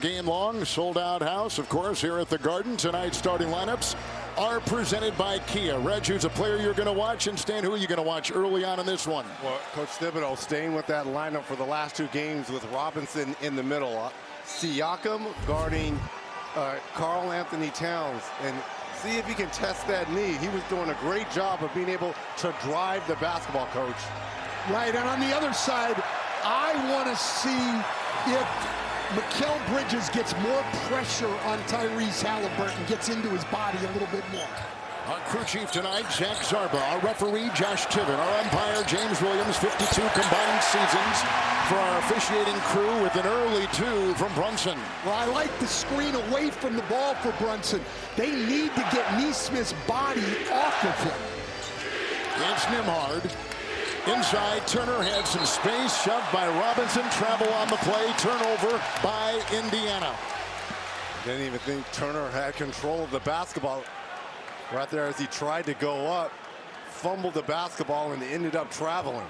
Game long, sold out house, of course, here at the Garden. Tonight's starting lineups are presented by Kia. Reg, who's a player you're going to watch, and Stan, who are you going to watch early on in this one? Well, Coach Thibodeau staying with that lineup for the last two games with Robinson in the middle. Siakam guarding Karl Anthony Towns. And see if he can test that knee. He was doing a great job of being able to drive the basketball, Coach. Right, and on the other side, I want to see if Mikal Bridges gets more pressure on Tyrese Halliburton, gets into his body a little bit more. Our crew chief tonight, Zach Zarba. Our referee, Josh Tiven. Our umpire, James Williams. 52 combined seasons for our officiating crew with an early 2 from Brunson. Well, I like the screen away from the ball for Brunson. They need to get Nesmith's body off of him. It's Nembhard. Inside, Turner had some space, shoved by Robinson, travel on the play, turnover by Indiana. Didn't even think Turner had control of the basketball right there as he tried to go up, fumbled the basketball and ended up traveling.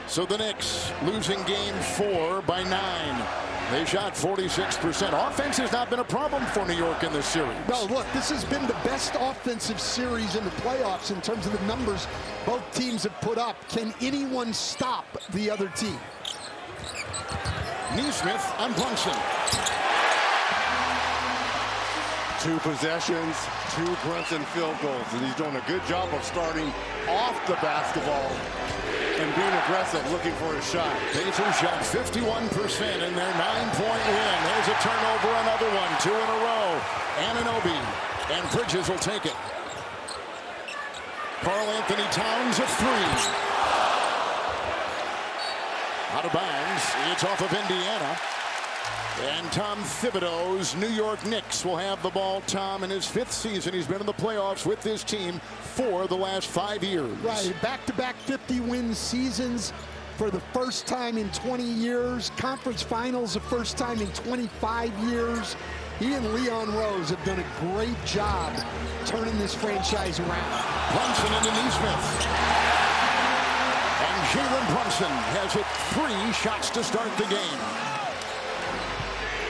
So the Knicks losing game 4 by 9. They shot 46%. Offense has not been a problem for New York in this series. No, look, this has been the best offensive series in the playoffs in terms of the numbers both teams have put up. Can anyone stop the other team? Nesmith on Brunson. 2 possessions, 2 Brunson field goals, and he's doing a good job of starting off the basketball and being aggressive, looking for a shot. Pacers shot 51% in their 9-point win. There's a turnover, another one, 2 in a row. Anunoby and Bridges will take it. Karl Anthony Towns at 3. Out of bounds. It's off of Indiana. And Tom Thibodeau's New York Knicks will have the ball. Tom, in his 5th season, he's been in the playoffs with this team for the last 5 years. Right, back-to-back 50-win seasons for the first time in 20 years. Conference finals the first time in 25 years. He and Leon Rose have done a great job turning this franchise around. Brunson into Nesmith. And Jalen Brunson has hit 3 shots to start the game.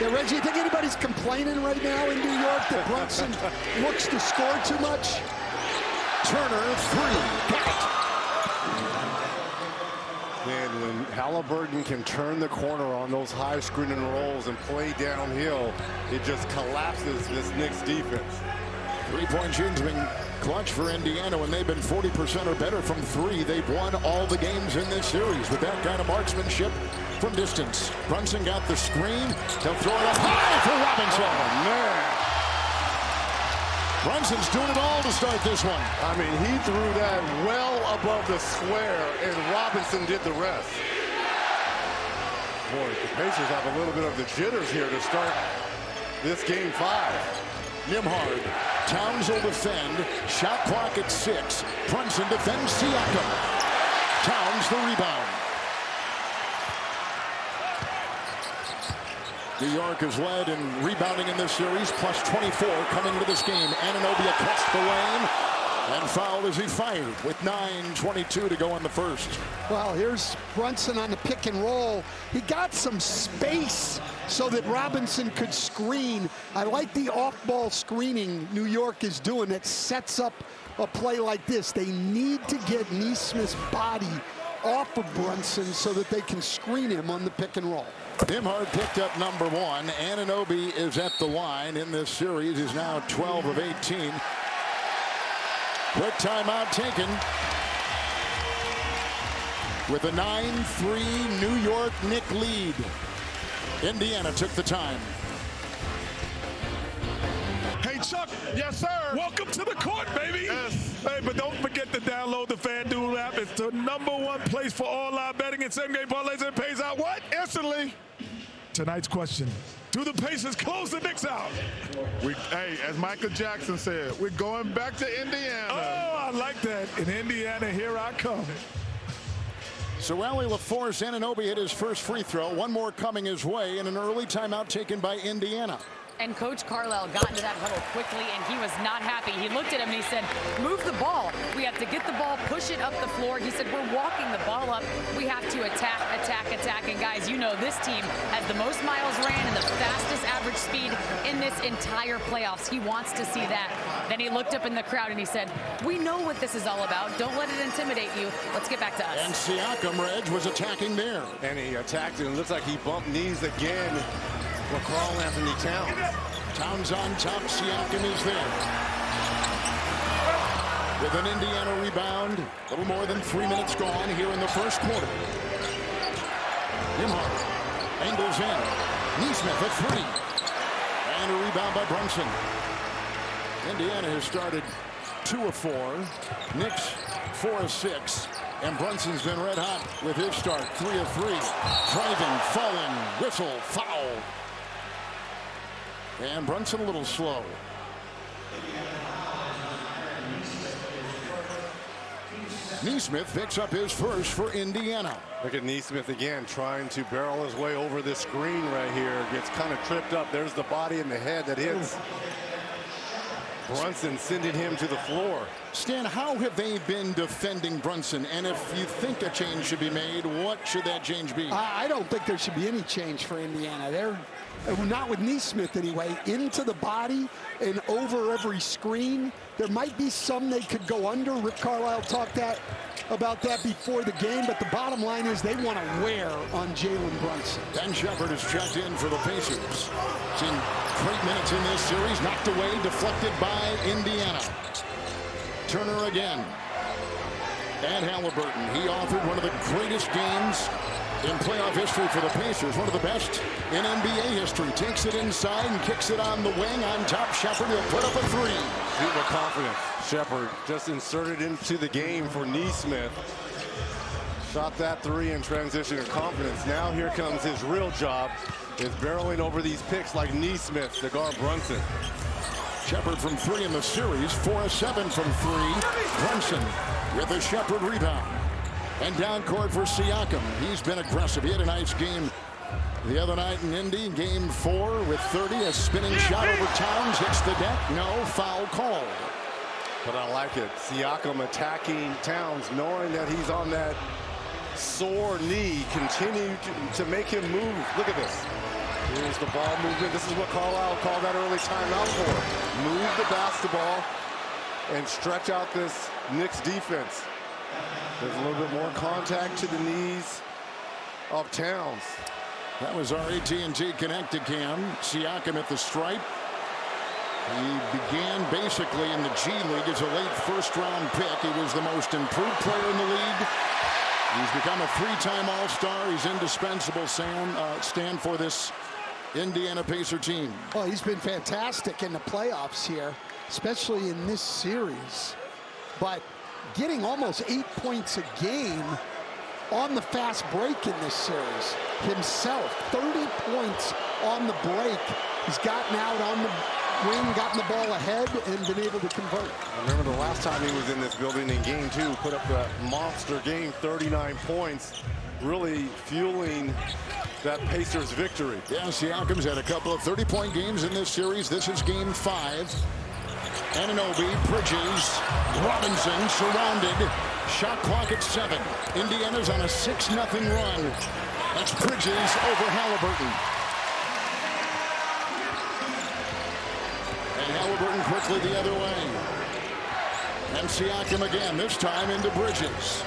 Yeah, Reggie, you think anybody's complaining right now in New York that Brunson looks to score too much? Turner, 3. Got it. And when Halliburton can turn the corner on those high screen and rolls and play downhill, it just collapses this Knicks defense. 3-point shooting's been clutch for Indiana when they've been 40% or better from 3. They've won all the games in this series with that kind of marksmanship from distance. Brunson got the screen. He'll throw it up high for Robinson. Oh, man. Brunson's doing it all to start this one. I mean, he threw that well above the square, and Robinson did the rest. Boy, the Pacers have a little bit of the jitters here to start this game 5. Nembhard. Towns will defend. Shot clock at 6. Brunson defends Siakam. Towns the rebound. New York has led in rebounding in this series, plus 24 coming into this game. Anunoby across the lane and fouled as he fired with 9:22 to go in the first. Well, here's Brunson on the pick and roll. He got some space so that Robinson could screen. I like the off-ball screening New York is doing that sets up a play like this. They need to get Nesmith's body off of Brunson so that they can screen him on the pick and roll. Nembhard picked up number 1. Anunoby is at the line in this series. He's now 12 of 18. Quick timeout taken. With a 9-3 New York Knicks lead. Indiana took the time. Hey, Chuck. Yes, sir. Welcome to the court, baby. Yes. Hey, but don't forget to download the FanDuel app. It's the #1 place for all live betting and same-game parlays, and it pays out what? Instantly. Tonight's question. Do the Pacers close the Knicks out? Hey, as Michael Jackson said, we're going back to Indiana. Oh, I like that. In Indiana, here I come. So Wally LaForce, Anunoby hit his first free throw. One more coming his way, and an early timeout taken by Indiana. And Coach Carlisle got into that huddle quickly, and he was not happy. He looked at him and he said, move the ball. We have to get the ball, push it up the floor. He said, we're walking the ball up. We have to attack, attack, attack. And guys, you know this team has the most miles ran and the fastest average speed in this entire playoffs. He wants to see that. Then he looked up in the crowd and he said, we know what this is all about. Don't let it intimidate you. Let's get back to us. And Siakam, Reg, was attacking there. And he attacked and it looks like he bumped knees again for Karl Anthony Towns. Towns on top, Siakam is there. With an Indiana rebound, a little more than 3 minutes gone here in the first quarter. Nimhard angles in. Neesmith a three. And a rebound by Brunson. Indiana has started 2 of 4. Knicks 4 of 6. And Brunson's been red hot with his start. 3 of 3. Driving, falling, whistle, foul. And Brunson a little slow. Neesmith picks up his first for Indiana. Look at Neesmith again trying to barrel his way over this screen right here. Gets kind of tripped up. There's the body and the head that hits Brunson, sending him to the floor. Stan, how have they been defending Brunson? And if you think a change should be made, what should that change be? I don't think there should be any change for Indiana. They're not with Neesmith anyway. Into the body and over every screen. There might be some they could go under. Rick Carlisle talked about that before the game, but the bottom line is they want to wear on Jalen Brunson. Ben Shepherd has checked in for the Pacers. Seen great minutes in this series. Knocked away, deflected by Indiana. Turner again. And Halliburton. He authored one of the greatest games in playoff history for the Pacers. One of the best in NBA history. Takes it inside and kicks it on the wing. On top, Shepherd will put up a three. Super confident. Shepherd just inserted into the game for Neesmith. Shot that three in transition and confidence. Now here comes his real job. Is barreling over these picks like Neesmith to guard Brunson. Shepherd from 3 in the series. 4 of 7 from 3. Brunson with a Shepherd rebound. And down court for Siakam. He's been aggressive. He had a nice game the other night in Indy. Game 4 with 30. A spinning shot over Towns. Hits the deck. No foul called. But I like it. Siakam attacking Towns, knowing that he's on that sore knee. Continue to make him move. Look at this. Here's the ball movement. This is what Carlisle called that early timeout for. Move the basketball and stretch out this Knicks defense. There's a little bit more contact to the knees of Towns. That was our AT&T Connected Cam. Siakam at the stripe. He began basically in the G League as a late first-round pick. He was the most improved player in the league. He's become a 3-time All-Star. He's indispensable, Stan, for this Indiana Pacer team. Well, he's been fantastic in the playoffs here, especially in this series. But getting almost 8 points a game on the fast break in this series himself. 30 points on the break. He's gotten out on the wing, gotten the ball ahead, and been able to convert. I remember the last time he was in this building in game 2, put up that monster game, 39 points, really fueling that Pacers victory. Yeah, Siakam's had a couple of 30-point games in this series. This is game 5. Anunoby, Bridges, Robinson surrounded. Shot clock at 7. Indiana's on a 6-0 run. That's Bridges over Halliburton. And Halliburton quickly the other way. And Siakam again, this time into Bridges.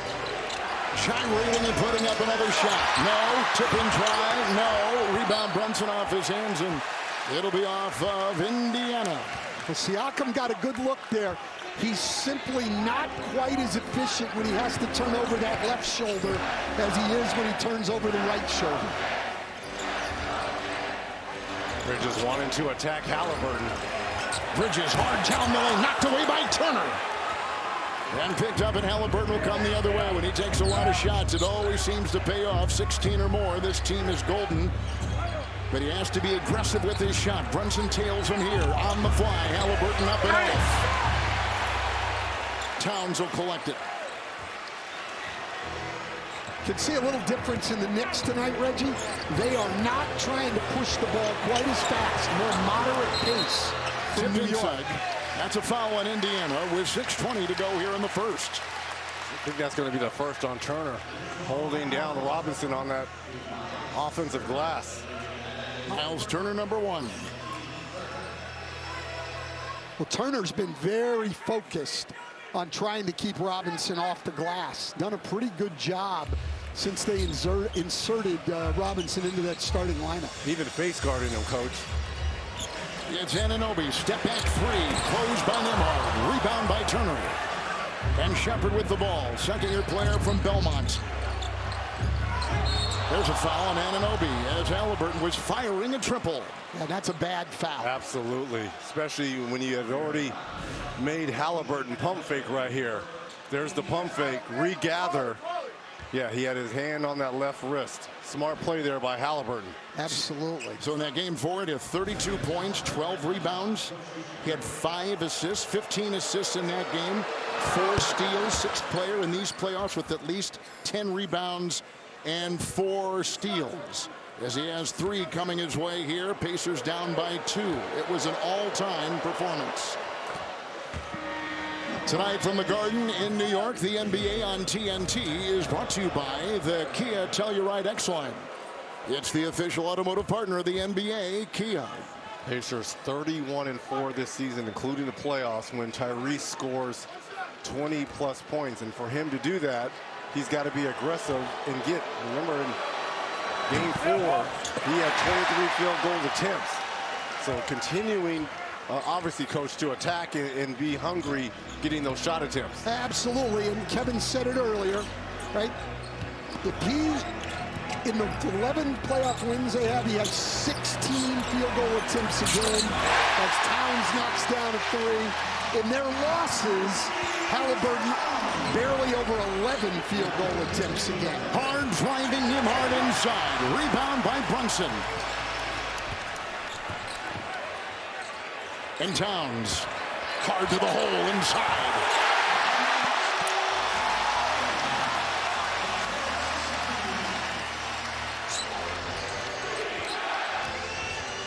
Gyrating and putting up another shot. No, tipping try, no. Rebound Brunson off his hands, and it'll be off of Indiana. Well, Siakam got a good look there. He's simply not quite as efficient when he has to turn over that left shoulder as he is when he turns over the right shoulder. Bridges wanting to attack Halliburton. Bridges hard down the lane, knocked away by Turner. And picked up, and Halliburton will come the other way. When he takes a lot of shots, it always seems to pay off. 16 or more, this team is golden. But he has to be aggressive with his shot. Brunson tails him here on the fly. Halliburton up and off. Towns will collect it. Can see a little difference in the Knicks tonight, Reggie. They are not trying to push the ball quite as fast, more moderate pace from New York. That's a foul on Indiana with 6:20 to go here in the first. I think that's going to be the first on Turner, holding down Robinson on that offensive glass. Miles Turner, number 1. Well, Turner's been very focused on trying to keep Robinson off the glass. Done a pretty good job since they inserted Robinson into that starting lineup. Even face guarding him, coach. It's Anunoby, step back 3, closed by Nembhard, rebound by Turner. And Shepard with the ball, second-year player from Belmont. There's a foul on Anunoby as Halliburton was firing a triple. Yeah, that's a bad foul. Absolutely, especially when you had already made Halliburton pump fake right here. There's the pump fake, regather. Yeah, he had his hand on that left wrist. Smart play there by Halliburton. Absolutely. So in that game forward, he had 32 points, 12 rebounds. He had 5 assists, 15 assists in that game, 4 steals, 6th player in these playoffs with at least 10 rebounds and 4 steals. As he has 3 coming his way here, Pacers down by 2. It was an all-time performance. Tonight from the Garden in New York, the NBA on TNT is brought to you by the Kia Telluride X-Line. It's the official automotive partner of the NBA, Kia. Pacers 31-4 this season, including the playoffs, when Tyrese scores 20-plus points. And for him to do that, he's got to be aggressive and get. Remember, in Game 4, he had 23 field goal attempts. So continuing, obviously, Coach, to attack and be hungry, getting those shot attempts. Absolutely, and Kevin said it earlier, right? If he, in the 11 playoff wins they have, he has 16 field goal attempts a game as Towns knocks down a 3. In their losses, Halliburton barely over 11 field goal attempts a game. Hard driving Nembhard inside. Rebound by Brunson. And Towns hard to the hole inside.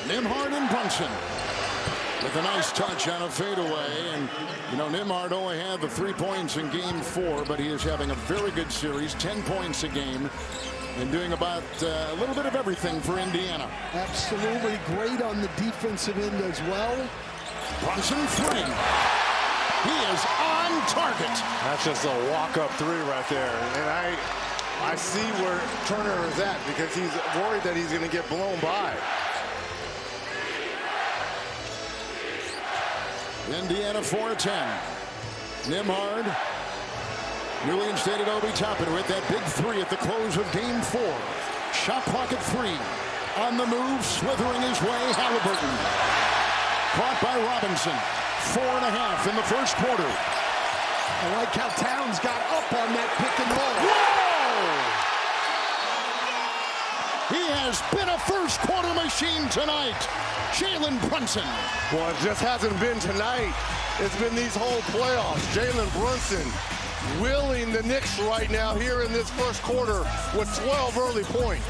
Nembhard and Brunson with a nice touch on a fadeaway. And, you know, Nembhard only had the 3 points in Game 4, but he is having a very good series, 10 points a game, and doing about a little bit of everything for Indiana. Absolutely great on the defensive end as well. Brunson 3. He is on target. That's just a walk-up 3 right there. And I see where Turner is at, because he's worried that he's going to get blown by. Indiana 4-10. Nembhard, newly instated Obi Toppin with that big 3 at the close of Game 4. Shot clock at 3. On the move, slithering his way, Halliburton. Caught by Robinson. 4.5 in the first quarter. I like how Towns got up on that pick and roll. Whoa! He has been a first quarter machine tonight. Jalen Brunson. Well, it just hasn't been tonight. It's been these whole playoffs. Jalen Brunson willing the Knicks right now here in this first quarter with 12 early points.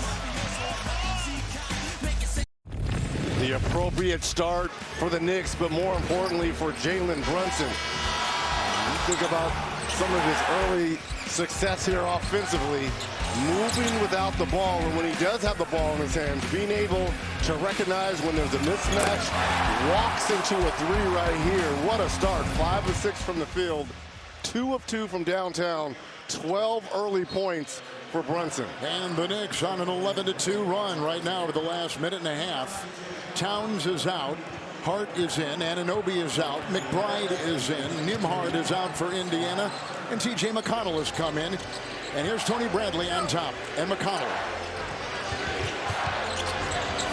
The appropriate start for the Knicks, but more importantly for Jalen Brunson. You think about some of his early success here offensively, moving without the ball, and when he does have the ball in his hands, being able to recognize when there's a mismatch, walks into a 3 right here. What a start. 5 of 6 from the field, 2 of 2 from downtown, 12 early points for Brunson. And the Knicks on an 11-2 run right now over the last minute and a half. Towns is out. Hart is in. Anunoby is out. McBride is in. Nembhard is out for Indiana. And T.J. McConnell has come in. And here's Tony Bradley on top. And McConnell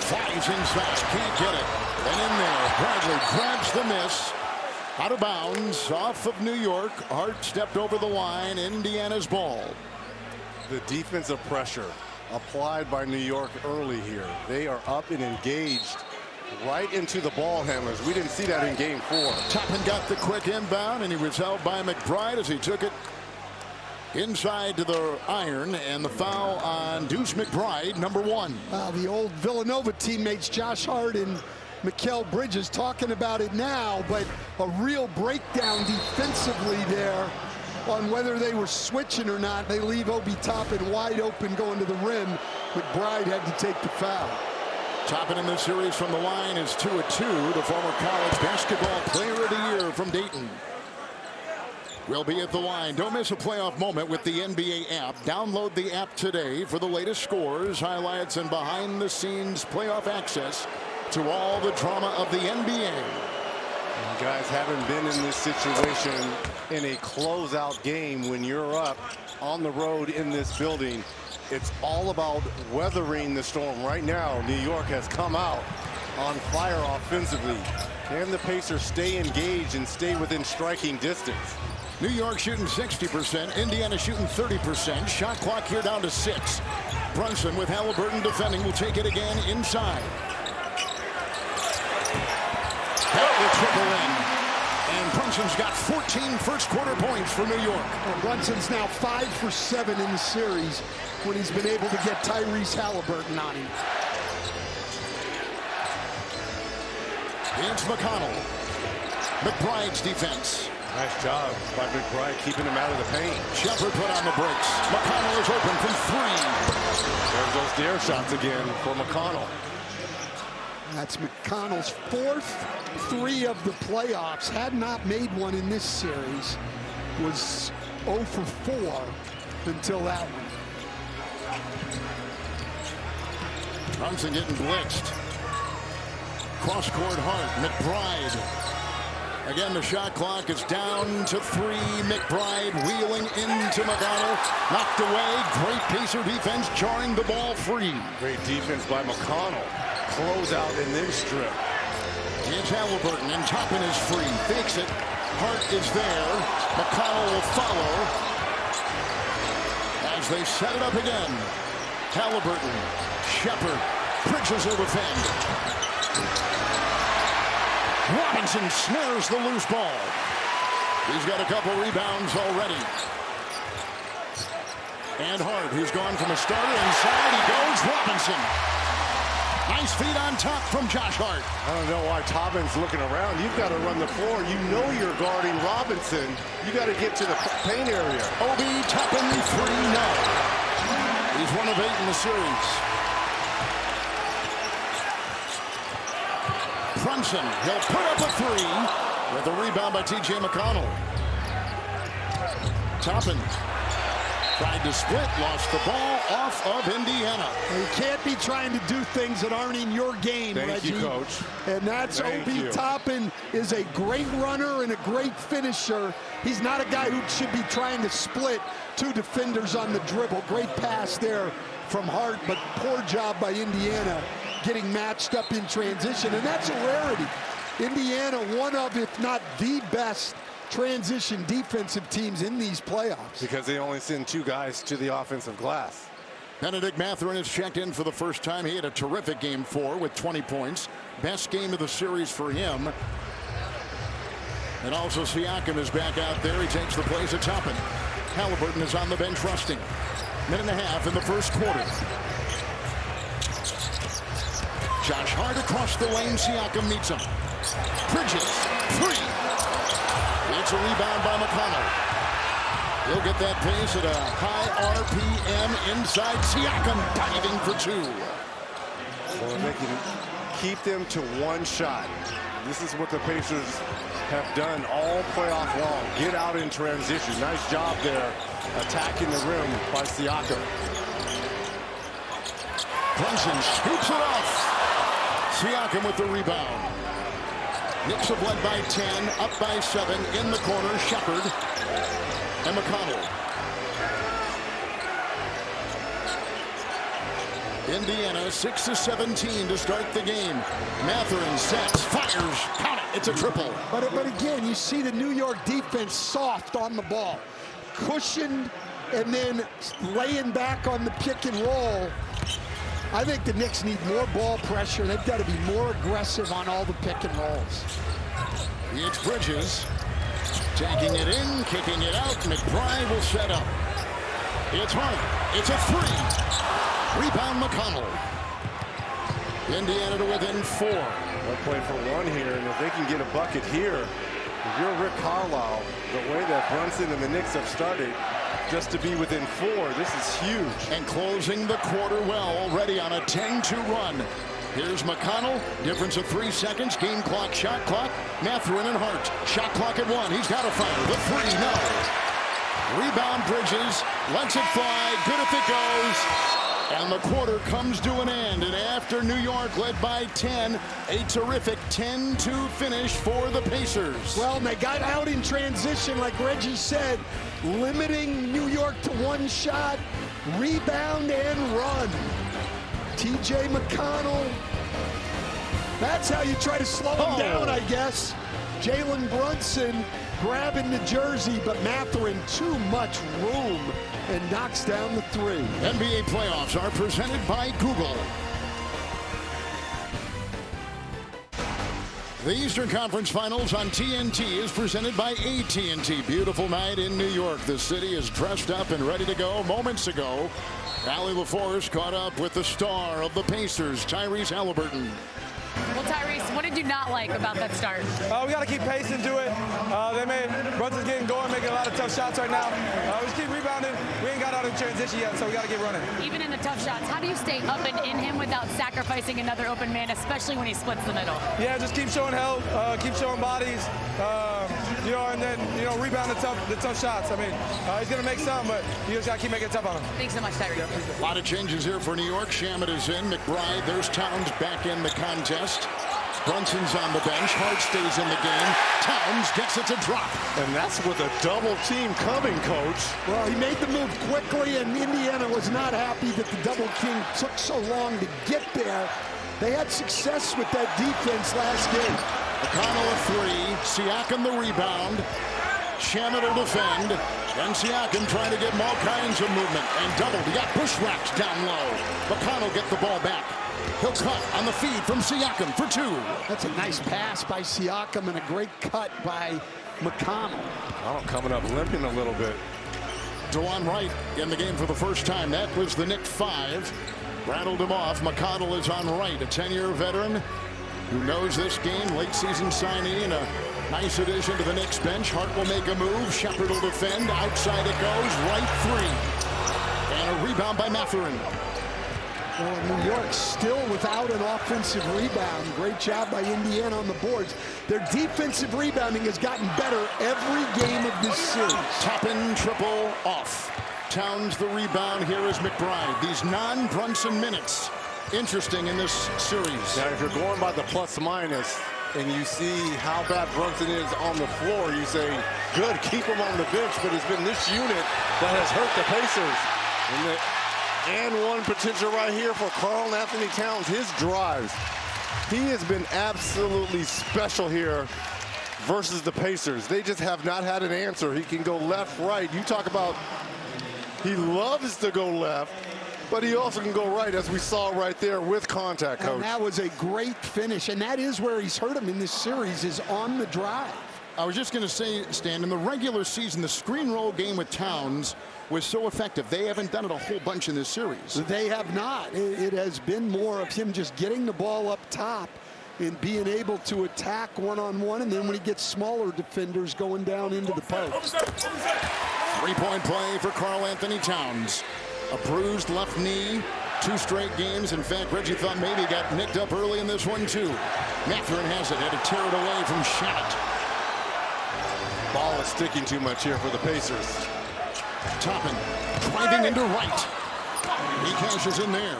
flies inside. Can't get it. And in there, Bradley grabs the miss. Out of bounds. Off of New York. Hart stepped over the line. Indiana's ball. The defensive pressure applied by New York early here. They are up and engaged right into the ball handlers. We didn't see that in Game 4. Toppin got the quick inbound, and he was held by McBride as he took it Inside to the iron, and the foul on Deuce McBride, number 1. The old Villanova teammates Josh Hart and Mikal Bridges talking about it now, but a real breakdown defensively there on whether they were switching or not. They leave Obi Toppin wide open going to the rim. McBride had to take the foul. Toppin in this series from the line is 2 of 2. The former college basketball player of the year from Dayton will be at the line. Don't miss a playoff moment with the NBA app. Download the app today for the latest scores, highlights, and behind-the-scenes playoff access to all the drama of the NBA. You guys haven't been in this situation in a closeout game when you're up on the road in this building. It's all about weathering the storm. Right now, New York has come out on fire offensively. Can the Pacers stay engaged and stay within striking distance? New York shooting 60%, Indiana shooting 30%. Shot clock here down to 6. Brunson with Halliburton defending will take it again inside. That will triple in. And Brunson's got 14 first quarter points for New York. Well, Brunson's now 5 for 7 in the series when he's been able to get Tyrese Halliburton on him. It's McConnell. McBride's defense. Nice job by McBride keeping him out of the paint. Shepard put on the brakes. McConnell is open from 3. There's those dare shots again for McConnell. That's McConnell's 4th 3 of the playoffs. Had not made one in this series. Was 0 for 4 until that one. Brunson getting blitzed. Cross-court Hart. McBride. Again, the shot clock is down to 3. McBride wheeling into McConnell. Knocked away. Great Pacer defense, jarring the ball free. Great defense by McConnell. Close out and then strip. It's Halliburton, and Toppin is free. Fakes it. Hart is there. McConnell will follow as they set it up again. Halliburton. Shepard. Bridges will defend. Robinson snares the loose ball. He's got a couple rebounds already. And Hart, who's gone from a starter inside, he goes. Robinson. Nice feed on top from Josh Hart. I don't know why Toppin's looking around. You've got to run the floor. You know you're guarding Robinson. You got to get to the paint area. Obi Toppin 3, no. He's 1 of 8 in the series. Brunson, he'll put up a 3 with a rebound by T.J. McConnell. Toppin tried to split, lost the ball off of Indiana. You can't be trying to do things that aren't in your game, Thank Reggie. you, Coach. And that's Obi Toppin is a great runner and a great finisher. He's not a guy who should be trying to split 2 defenders on the dribble. Great pass there from Hart, but poor job by Indiana getting matched up in transition, and that's a rarity. Indiana, one of, if not the best transition defensive teams in these playoffs. Because they only send 2 guys to the offensive glass. Benedict Mathurin has checked in for the first time. He had a terrific game 4 with 20 points. Best game of the series for him. And also Siakam is back out there. He takes the place at Toppin. Halliburton is on the bench resting. 1.5 in the first quarter. Josh Hart across the lane. Siakam meets him. Bridges, 3. It's a rebound by McConnell. He'll get that pace at a high RPM inside. Siakam diving for 2. Well, if they can keep them to 1 shot. This is what the Pacers have done all playoff long. Get out in transition. Nice job there attacking the rim by Siakam. Brunson scoops it off. Siakam with the rebound. Knicks have led by 10, up by 7, in the corner, Shepard and McConnell. Indiana 6-17 to start the game. Mathurin sets, fires, count it, it's a triple. But again, you see the New York defense soft on the ball. Cushioned and then laying back on the pick and roll. I think the Knicks need more ball pressure. They've got to be more aggressive on all the pick and rolls. It's Bridges taking it in, kicking it out. McBride will set up. It's Hart. It's a three. Rebound McConnell. Indiana to within 4. They'll play for 1 here, and if they can get a bucket here, if you're Rick Carlisle, the way that Brunson and the Knicks have started, just to be within 4, this is huge. And closing the quarter well, already on a 10-2 run. Here's McConnell. Difference of 3 seconds. Game clock, shot clock. Mathurin and Hart. Shot clock at 1. He's got to fire. The 3, no. Rebound Bridges. Lets it fly. Good if it goes. And the quarter comes to an end. And after New York led by 10, a terrific 10-2 finish for the Pacers. Well, and they got out in transition, like Reggie said, limiting New York to 1 shot, rebound and run. TJ McConnell. That's how you try to slow him down, I guess. Jalen Brunson grabbing the jersey, but Mathurin too much room and knocks down the 3. NBA playoffs are presented by Google. The Eastern Conference Finals on TNT is presented by AT&T. Beautiful night in New York. The city is dressed up and ready to go. Moments ago, Allie LaForce caught up with the star of the Pacers, Tyrese Halliburton. Well, Tyrese, what did you not like about that start? We got to keep pacing to it. Brunson's getting going, making a lot of tough shots right now. We just keep rebounding. We ain't got out of transition yet, so we got to get running. Even in the tough shots, how do you stay up and in him without sacrificing another open man, especially when he splits the middle? Yeah, just keep showing help, keep showing bodies, and then, rebound the tough shots. I mean, he's going to make some, but you just got to keep making it tough on him. Thanks so much, Tyrese. A lot of changes here for New York. Shamet is in. McBride, there's Towns back in the contest. Brunson's on the bench. Hart stays in the game. Towns gets it to drop. And that's with a double team coming, Coach. Well, he made the move quickly, and Indiana was not happy that the double king took so long to get there. They had success with that defense last game. McConnell a 3. Siakam the rebound. Shamet will defend. And Siakam trying to get him all kinds of movement. And doubled. He got bushwhacked down low. McConnell get the ball back. He'll cut on the feed from Siakam for 2. That's a nice pass by Siakam and a great cut by McConnell. Oh, coming up limping a little bit. DeJuan Wright in the game for the first time. That was the Knicks 5. Rattled him off. McConnell is on Wright, a 10-year veteran who knows this game. Late season signee and a nice addition to the Knicks bench. Hart will make a move. Shepard will defend. Outside it goes. Wright 3. And a rebound by Mathurin. Well, New York still without an offensive rebound. Great job by Indiana on the boards. Their defensive rebounding has gotten better every game of this series. Toppin triple off. Towns the rebound. Here is McBride. These non-Brunson minutes. Interesting in this series. Now, if you're going by the plus minus and you see how bad Brunson is on the floor, you say, good, keep him on the bench. But it's been this unit that has hurt the Pacers. And one potential right here for Karl Anthony Towns. His drives. He has been absolutely special here versus the Pacers. They just have not had an answer. He can go left, right. You talk about he loves to go left, but he also can go right, as we saw right there with contact, Coach. And that was a great finish, and that is where he's hurt him in this series, is on the drive. I was just going to say, Stan, in the regular season, the screen roll game with Towns was so effective. They haven't done it a whole bunch in this series. They have not. It has been more of him just getting the ball up top and being able to attack one-on-one, and then when he gets smaller defenders going down into the post. 3-point play for Karl Anthony Towns. A bruised left knee, 2 straight games. In fact, Reggie thought maybe he got nicked up early in this one, too. Mathurin has it, had to tear it away from Shamet. Ball is sticking too much here for the Pacers. Toppin driving into Wright. He cashes in there.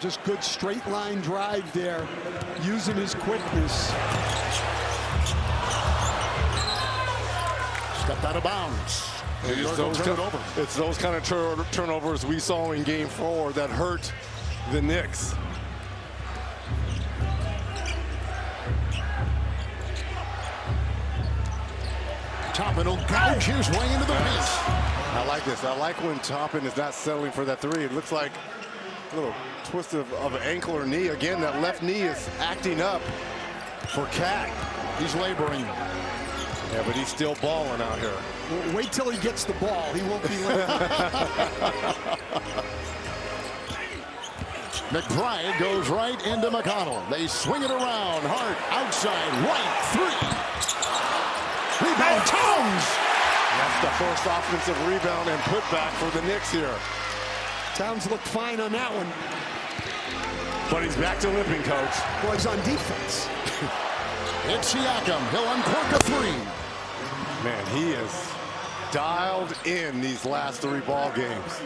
Just good straight line drive there, using his quickness. Stepped out of bounds. It's those kind of turnovers we saw in Game 4 that hurt the Knicks. Toppin will gouge his way into the paint. I like this. I like when Toppin is not settling for that 3. It looks like a little twist of ankle or knee. Again, that left knee is acting up for Cat. He's laboring. Yeah, but he's still balling out here. Well, wait till he gets the ball. He won't be late. McBride goes right into McConnell. They swing it around. Hart outside right, 3. Rebound, Towns. That's the first offensive rebound and putback for the Knicks here. Towns looked fine on that one. But he's back to limping, coach. Well, he's on defense. It's Siakam. He'll uncork a 3. Man, he is dialed in these last 3 ball games.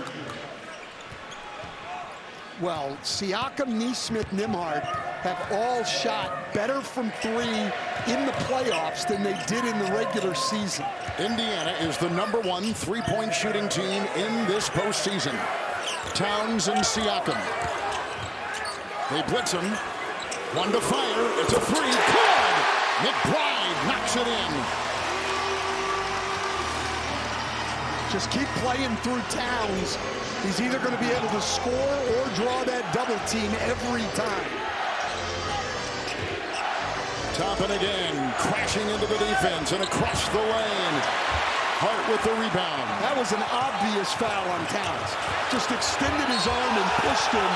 Well, Siakam, Nesmith, Nembhard have all shot better from 3 in the playoffs than they did in the regular season. Indiana is the #1 3-point shooting team in this postseason. Towns and Siakam. They blitz him. 1 to fire. It's a 3. Good! McBride knocks it in. Just keep playing through Towns. He's either going to be able to score or draw that double team every time. Toppin again, crashing into the defense and across the lane. Hart with the rebound. That was an obvious foul on Towns. Just extended his arm and pushed him.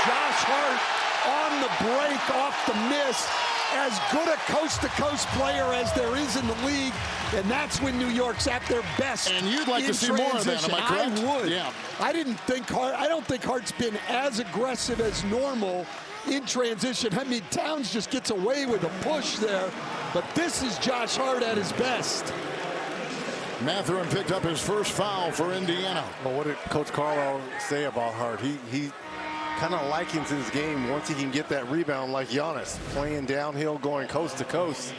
Josh Hart on the break off the miss. As good a coast-to-coast player as there is in the league, and that's when New York's at their best. And you'd like to see more of that, am I correct? I would. Yeah. I don't think Hart's been as aggressive as normal in transition. I mean, Towns just gets away with a push there, but this is Josh Hart at his best. Mathurin picked up his first foul for Indiana. Well, what did Coach Carlisle say about Hart? He kind of likens his game once he can get that rebound like Giannis, playing downhill, going coast to coast.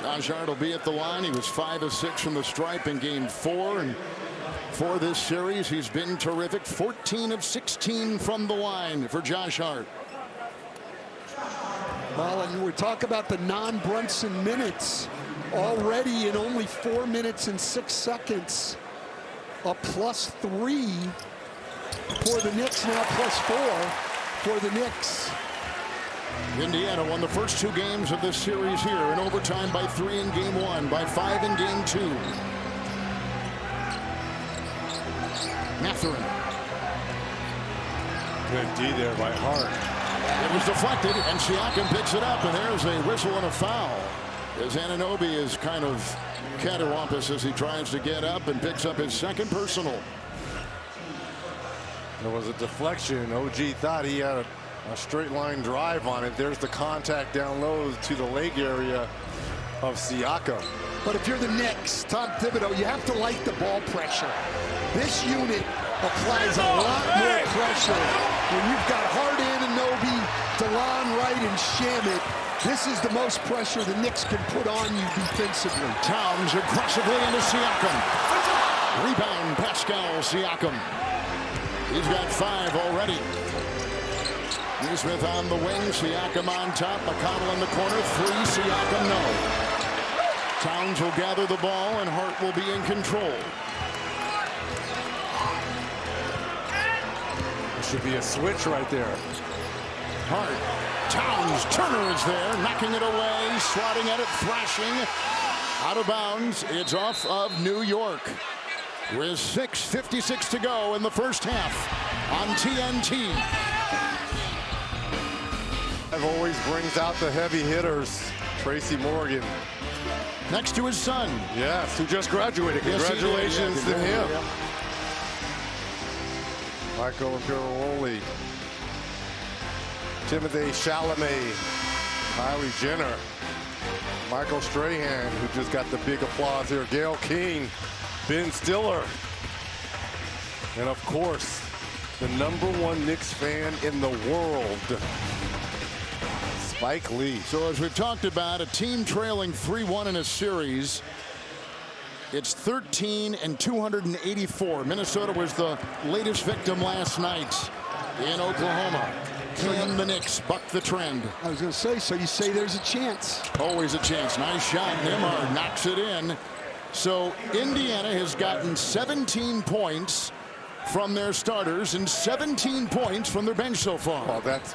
Josh Hart will be at the line. He was 5 of 6 from the stripe in game 4, and for this series he's been terrific. 14 of 16 from the line for Josh Hart. Well, and we talk about the non-Brunson minutes already in only 4 minutes and 6 seconds. A +3 for the Knicks, now +4 for the Knicks. Indiana won the first 2 games of this series here in overtime by 3 in game 1, by 5 in game 2. Mathurin. Good D there by Hart. It was deflected, and Siakam picks it up, and there's a whistle and a foul. As Anunoby is kind of cattywampus as he tries to get up and picks up his second personal. There was a deflection. OG thought he had a straight line drive on it. There's the contact down low to the leg area of Siakam. But if you're the Knicks, Tom Thibodeau, you have to like the ball pressure. This unit applies a lot more pressure. When you've got Hart, Anunoby, DeLon Wright, and Shamet, this is the most pressure the Knicks can put on you defensively. Towns aggressively into Siakam. Rebound, Pascal Siakam. He's got 5 already. Nesmith on the wing, Siakam on top, McConnell in the corner, 3, Siakam no. Towns will gather the ball and Hart will be in control. There should be a switch right there. Hart, Towns, Turner is there, knocking it away, swatting at it, thrashing, out of bounds. It's off of New York. With 6:56 to go in the first half on TNT. Always brings out the heavy hitters. Tracy Morgan. Next to his son. Yes, who just graduated. Yes, Congratulations he did. to him. Yeah. Michael Imperioli. Timothée Chalamet. Kylie Jenner. Michael Strahan, who just got the big applause here. Gail King. Ben Stiller. And of course, the #1 Knicks fan in the world, Spike Lee. So as we've talked about, a team trailing 3-1 in a series. It's 13 and 284. Minnesota was the latest victim last night in Oklahoma. Can the Knicks buck the trend? I was going to say, so you say there's a chance. Always a chance. Nice shot. Nembhard knocks it in. So Indiana has gotten 17 points from their starters and 17 points from their bench so far. Well, that's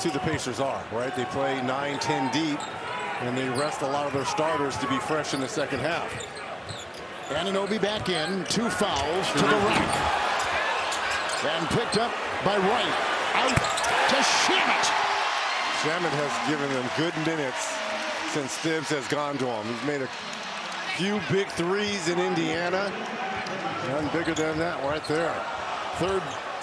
who the Pacers are, right? They play 9-10 deep. And they rest a lot of their starters to be fresh in the second half. Anunoby back in, 2 fouls to the rack. And picked up by Wright. Out to Shamet. Shamet has given them good minutes since Thibs has gone to him. He's made a few big threes in Indiana. None bigger than that right there. Third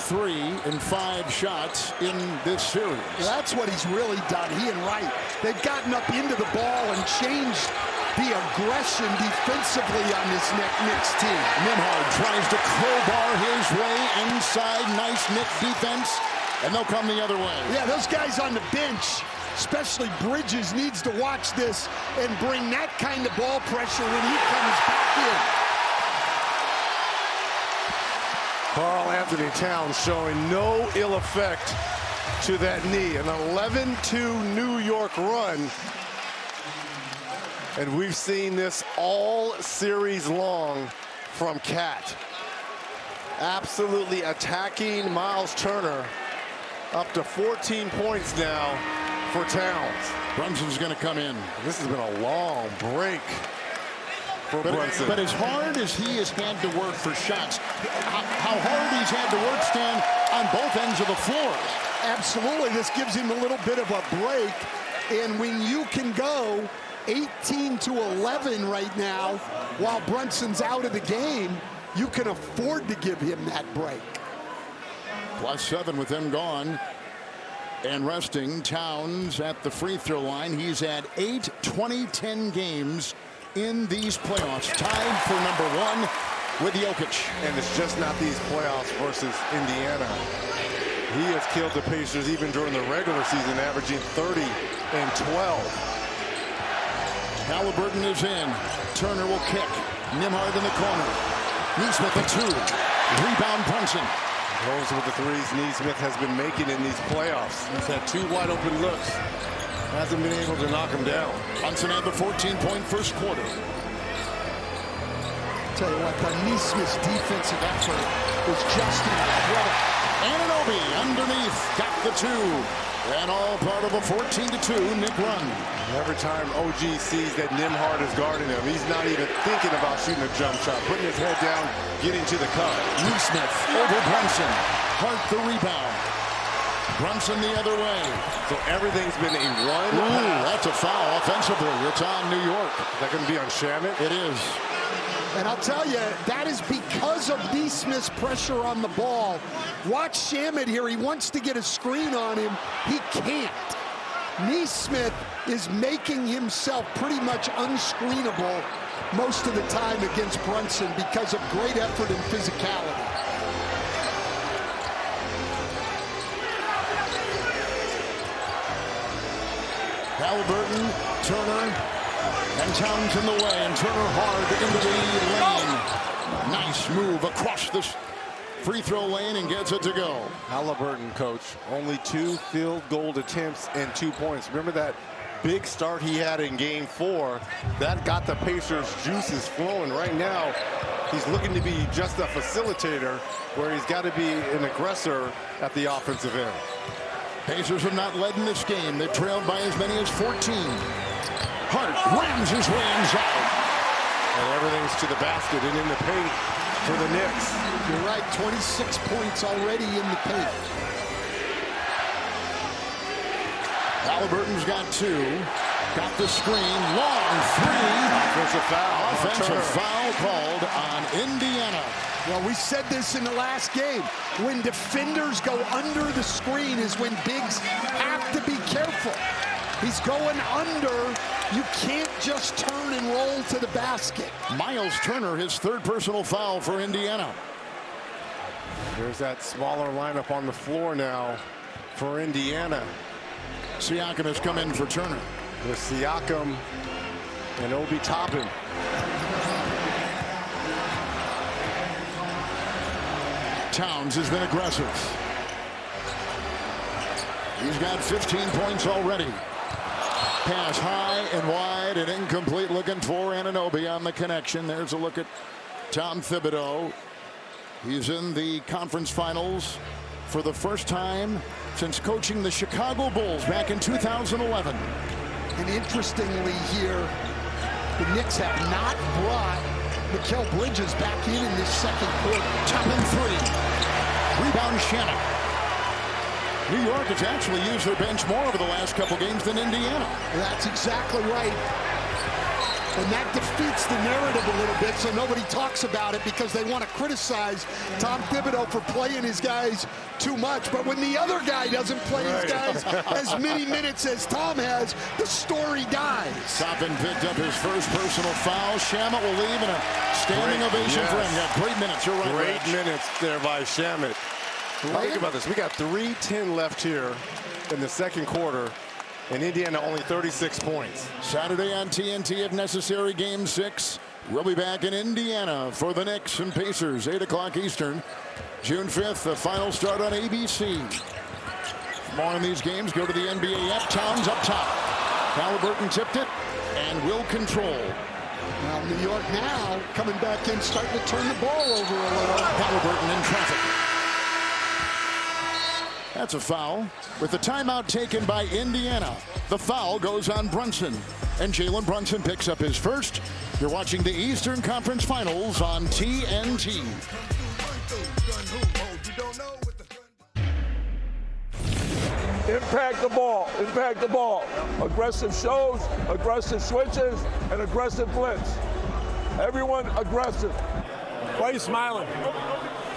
3 in 5 shots in this series. That's what he's really done, he and Wright. They've gotten up into the ball and changed the aggression defensively on this Knicks team. Nembhard tries to crowbar his way inside. Nice Knicks defense. And they'll come the other way. Yeah, those guys on the bench, especially Bridges, needs to watch this and bring that kind of ball pressure when he comes back in. Karl Anthony Towns showing no ill effect to that knee. An 11-2 New York run. And we've seen this all series long from Cat. Absolutely attacking Miles Turner. Up to 14 points now for Towns. Brunson's going to come in. This has been a long break for Brunson. But as hard as he has had to work for shots, how hard he's had to work, Stan, on both ends of the floor. Absolutely, this gives him a little bit of a break. And when you can go 18 to 11 right now while Brunson's out of the game, you can afford to give him that break. +7 with them gone and resting. Towns at the free throw line. He's had 8 20-10 games in these playoffs, tied for #1 with Jokic. And it's just not these playoffs versus Indiana. He has killed the Pacers even during the regular season, averaging 30 and 12. Halliburton is in. Turner will kick. Nembhard in the corner. Neesmith at 2. Rebound Brunson. Those with the threes Neesmith has been making in these playoffs. He's had 2 wide open looks. Hasn't been able to knock him down. Brunson had the 14-point first quarter. Tell you what, the Neesmith's defensive effort was just incredible. Anunoby underneath, got the 2. And all part of a 14-2 Knick run. Every time OG sees that Nembhard is guarding him, he's not even thinking about shooting a jump shot, putting his head down, getting to the cup. Neesmith over Brunson. Hart the rebound. Brunson the other way. So everything's been a run. Ooh, that's a foul offensively. It's on New York. Is that going to be on Shamet? It is. And I'll tell you, that is because of Neesmith's pressure on the ball. Watch Shamet here. He wants to get a screen on him. He can't. Neesmith is making himself pretty much unscreenable most of the time against Brunson because of great effort and physicality. Halliburton, Turner, and Towns in the way, and Turner hard into the lane. Nice move across this free throw lane and gets it to go. Halliburton, coach, only 2 field goal attempts and 2 points. Remember that big start he had in game 4? That got the Pacers' juices flowing. Right now, he's looking to be just a facilitator where he's got to be an aggressor at the offensive end. Pacers have not led in this game. They've trailed by as many as 14. Hart rams his way inside. And everything's to the basket and in the paint for the Knicks. You're right, 26 points already in the paint. Halliburton's got 2. Got the screen. Long 3. Offensive foul. Offensive foul called on Indiana. Well, we said this in the last game. When defenders go under the screen is when bigs have to be careful. He's going under. You can't just turn and roll to the basket. Miles Turner, his 3rd personal foul for Indiana. There's that smaller lineup on the floor now for Indiana. Siakam has come in for Turner. With Siakam and Obi Toppin. Towns has been aggressive. He's got 15 points already. Pass high and wide and incomplete, looking for Anunoby on the connection. There's a look at Tom Thibodeau. He's in the conference finals for the first time since coaching the Chicago Bulls back in 2011. And interestingly here, the Knicks have not brought Mikal Bridges back in this second quarter. Top and three. Rebound Shannon. New York has actually used their bench more over the last couple games than Indiana. That's exactly right. And that defeats the narrative a little bit, so nobody talks about it because they want to criticize Tom Thibodeau for playing his guys too much. But when the other guy doesn't play his guys as many minutes as Tom has, the story dies. Toppin picked up his first personal foul. Shamet will leave in a standing ovation for him. Got great minutes. You're right. Great minutes there by Shamet. Think about this. We got 3:10 left here in the second quarter. And Indiana only 36 points. Saturday on TNT if necessary, Game 6. We'll be back in Indiana for the Knicks and Pacers, 8 o'clock Eastern. June 5th, the final start on ABC. For more on these games, go to the NBA app. Towns up top. Halliburton tipped it and will control. Now New York now coming back in, starting to turn the ball over a little. Halliburton in traffic. That's a foul. With the timeout taken by Indiana, the foul goes on Brunson. And Jalen Brunson picks up his first. You're watching the Eastern Conference Finals on TNT. Impact the ball. Impact the ball. Aggressive shows, aggressive switches, and aggressive blitz. Everyone aggressive. Why are you smiling?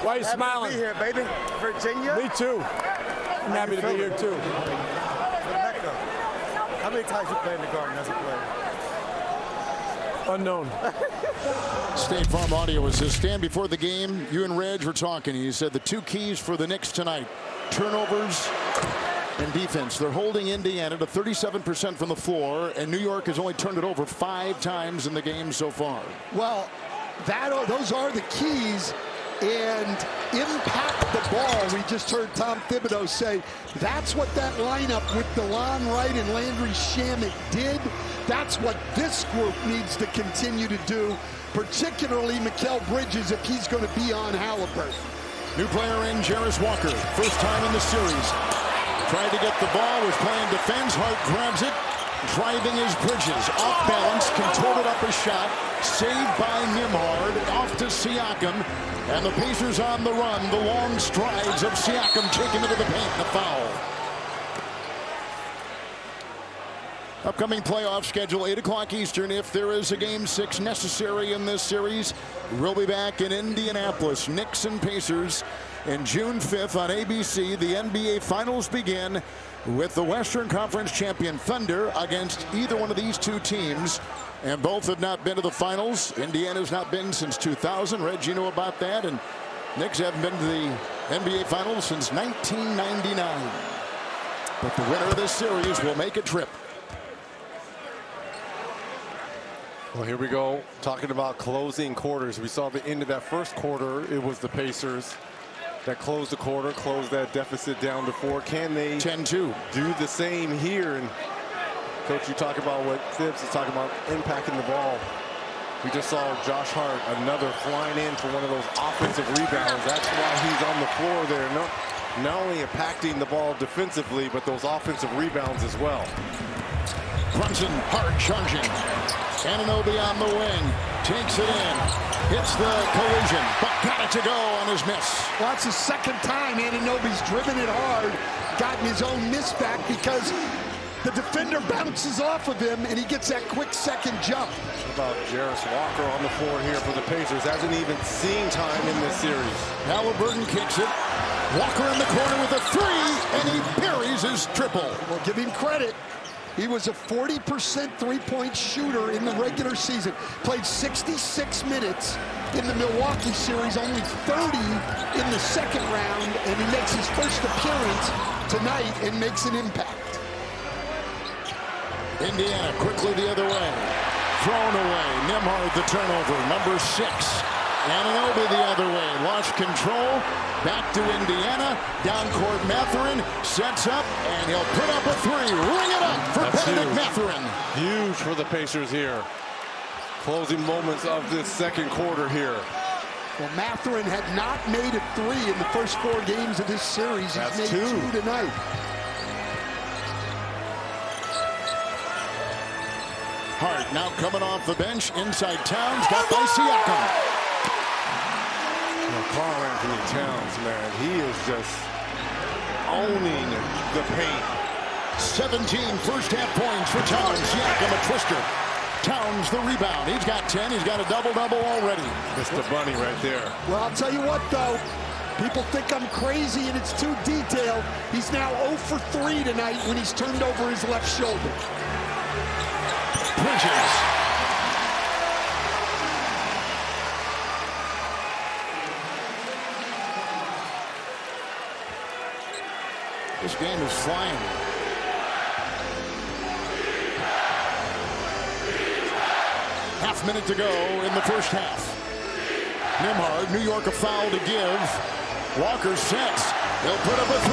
Why are you smiling? Happy to be here, baby. Virginia. Me too. I'm happy to be here too. How many times you played in the Garden as a player? Unknown. State Farm Audio was his stand before the game. You and Reg were talking. He said the two keys for the Knicks tonight: turnovers and defense. They're holding Indiana to 37% from the floor, and New York has only turned it over 5 times in the game so far. Well, those are the keys. And impact the ball. We just heard Tom Thibodeau say that's what that lineup with DeLon Wright and Landry Shamet did. That's what this group needs to continue to do, particularly Mikal Bridges if he's going to be on Halliburton. New player in, Jarris Walker. First time in the series. Tried to get the ball, was playing defense. Hart grabs it. Driving his Bridges. Off balance, contorted up a shot. Saved by Nembhard. Off to Siakam. And the Pacers on the run. The long strides of Siakam taken into the paint. The foul. Upcoming playoff schedule, 8 o'clock Eastern. If there is a Game 6 necessary in this series, we'll be back in Indianapolis. Knicks and Pacers. And June 5th on ABC, the NBA Finals begin with the Western Conference champion Thunder against either one of these two teams. And both have not been to the finals. Indiana's not been since 2000. Reg, you know about that. And Knicks haven't been to the NBA Finals since 1999. But the winner of this series will make a trip. Well, here we go. Talking about closing quarters. We saw the end of that first quarter. It was the Pacers that closed the quarter, closed that deficit down to 4. Can they 10-2 do the same here? And Coach, you talk about what Thibs is talking about, impacting the ball. We just saw Josh Hart, another flying in for one of those offensive rebounds. That's why he's on the floor there. Not only impacting the ball defensively, but those offensive rebounds as well. Brunson hard charging. Anunoby on the wing. Takes it in. Hits the collision. But got it to go on his miss. Well, that's the second time Anunoby's driven it hard, gotten his own miss back because the defender bounces off of him and he gets that quick second jump. What about Jarris Walker on the floor here for the Pacers? Hasn't even seen time in this series. Halliburton kicks it. Walker in the corner with a 3, and he buries his triple. Well, give him credit. He was a 40% three-point shooter in the regular season. Played 66 minutes in the Milwaukee series, only 30 in the second round, and he makes his first appearance tonight and makes an impact. Indiana quickly the other way. Thrown away. Nembhard the turnover. Number 6. Anunoby the other way. Lost control. Back to Indiana. Down court Mathurin. Sets up. And he'll put up a 3. Ring it up for Benedict Mathurin. Huge for the Pacers here. Closing moments of this second quarter here. Well, Mathurin had not made a 3 in the first 4 games of this series. He's made 2 tonight. Hart now coming off the bench. Inside Towns. Got by Siakam. Carl Anthony Towns, man, he is just owning the paint. 17 first half points for Towns. Siakam a twister. Towns the rebound. He's got 10. He's got a double-double already. That's the bunny right there. Well, I'll tell you what, though. People think I'm crazy and it's too detailed. He's now 0 for 3 tonight when he's turned over his left shoulder. Bridges. This game is flying. Half minute to go in the first half. Nembhard, New York a foul to give. Walker sets. He'll put up a 3.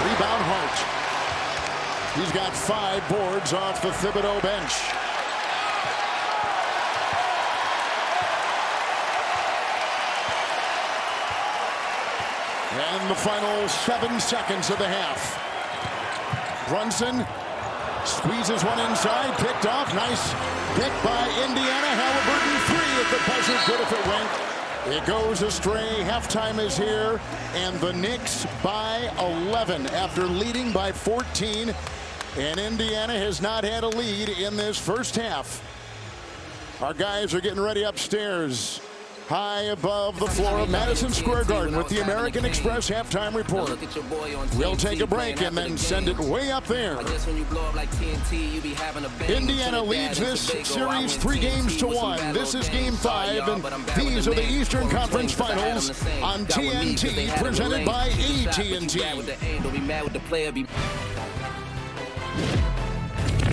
Rebound Hart. He's got 5 boards off the Thibodeau bench. And the final 7 seconds of the half. Brunson squeezes one inside, picked off. Nice pick by Indiana. Halliburton 3 at the buzzer. Good if it went. It goes astray. Halftime is here, and the Knicks by 11 after leading by 14. And Indiana has not had a lead in this first half. Our guys are getting ready upstairs, high above the floor of Madison Square Garden with the American Express halftime report. We'll take a break and then send it way up there. Indiana leads this series 3 games to 1. This is game 5, and these are the Eastern Conference Finals on TNT, presented by AT&T.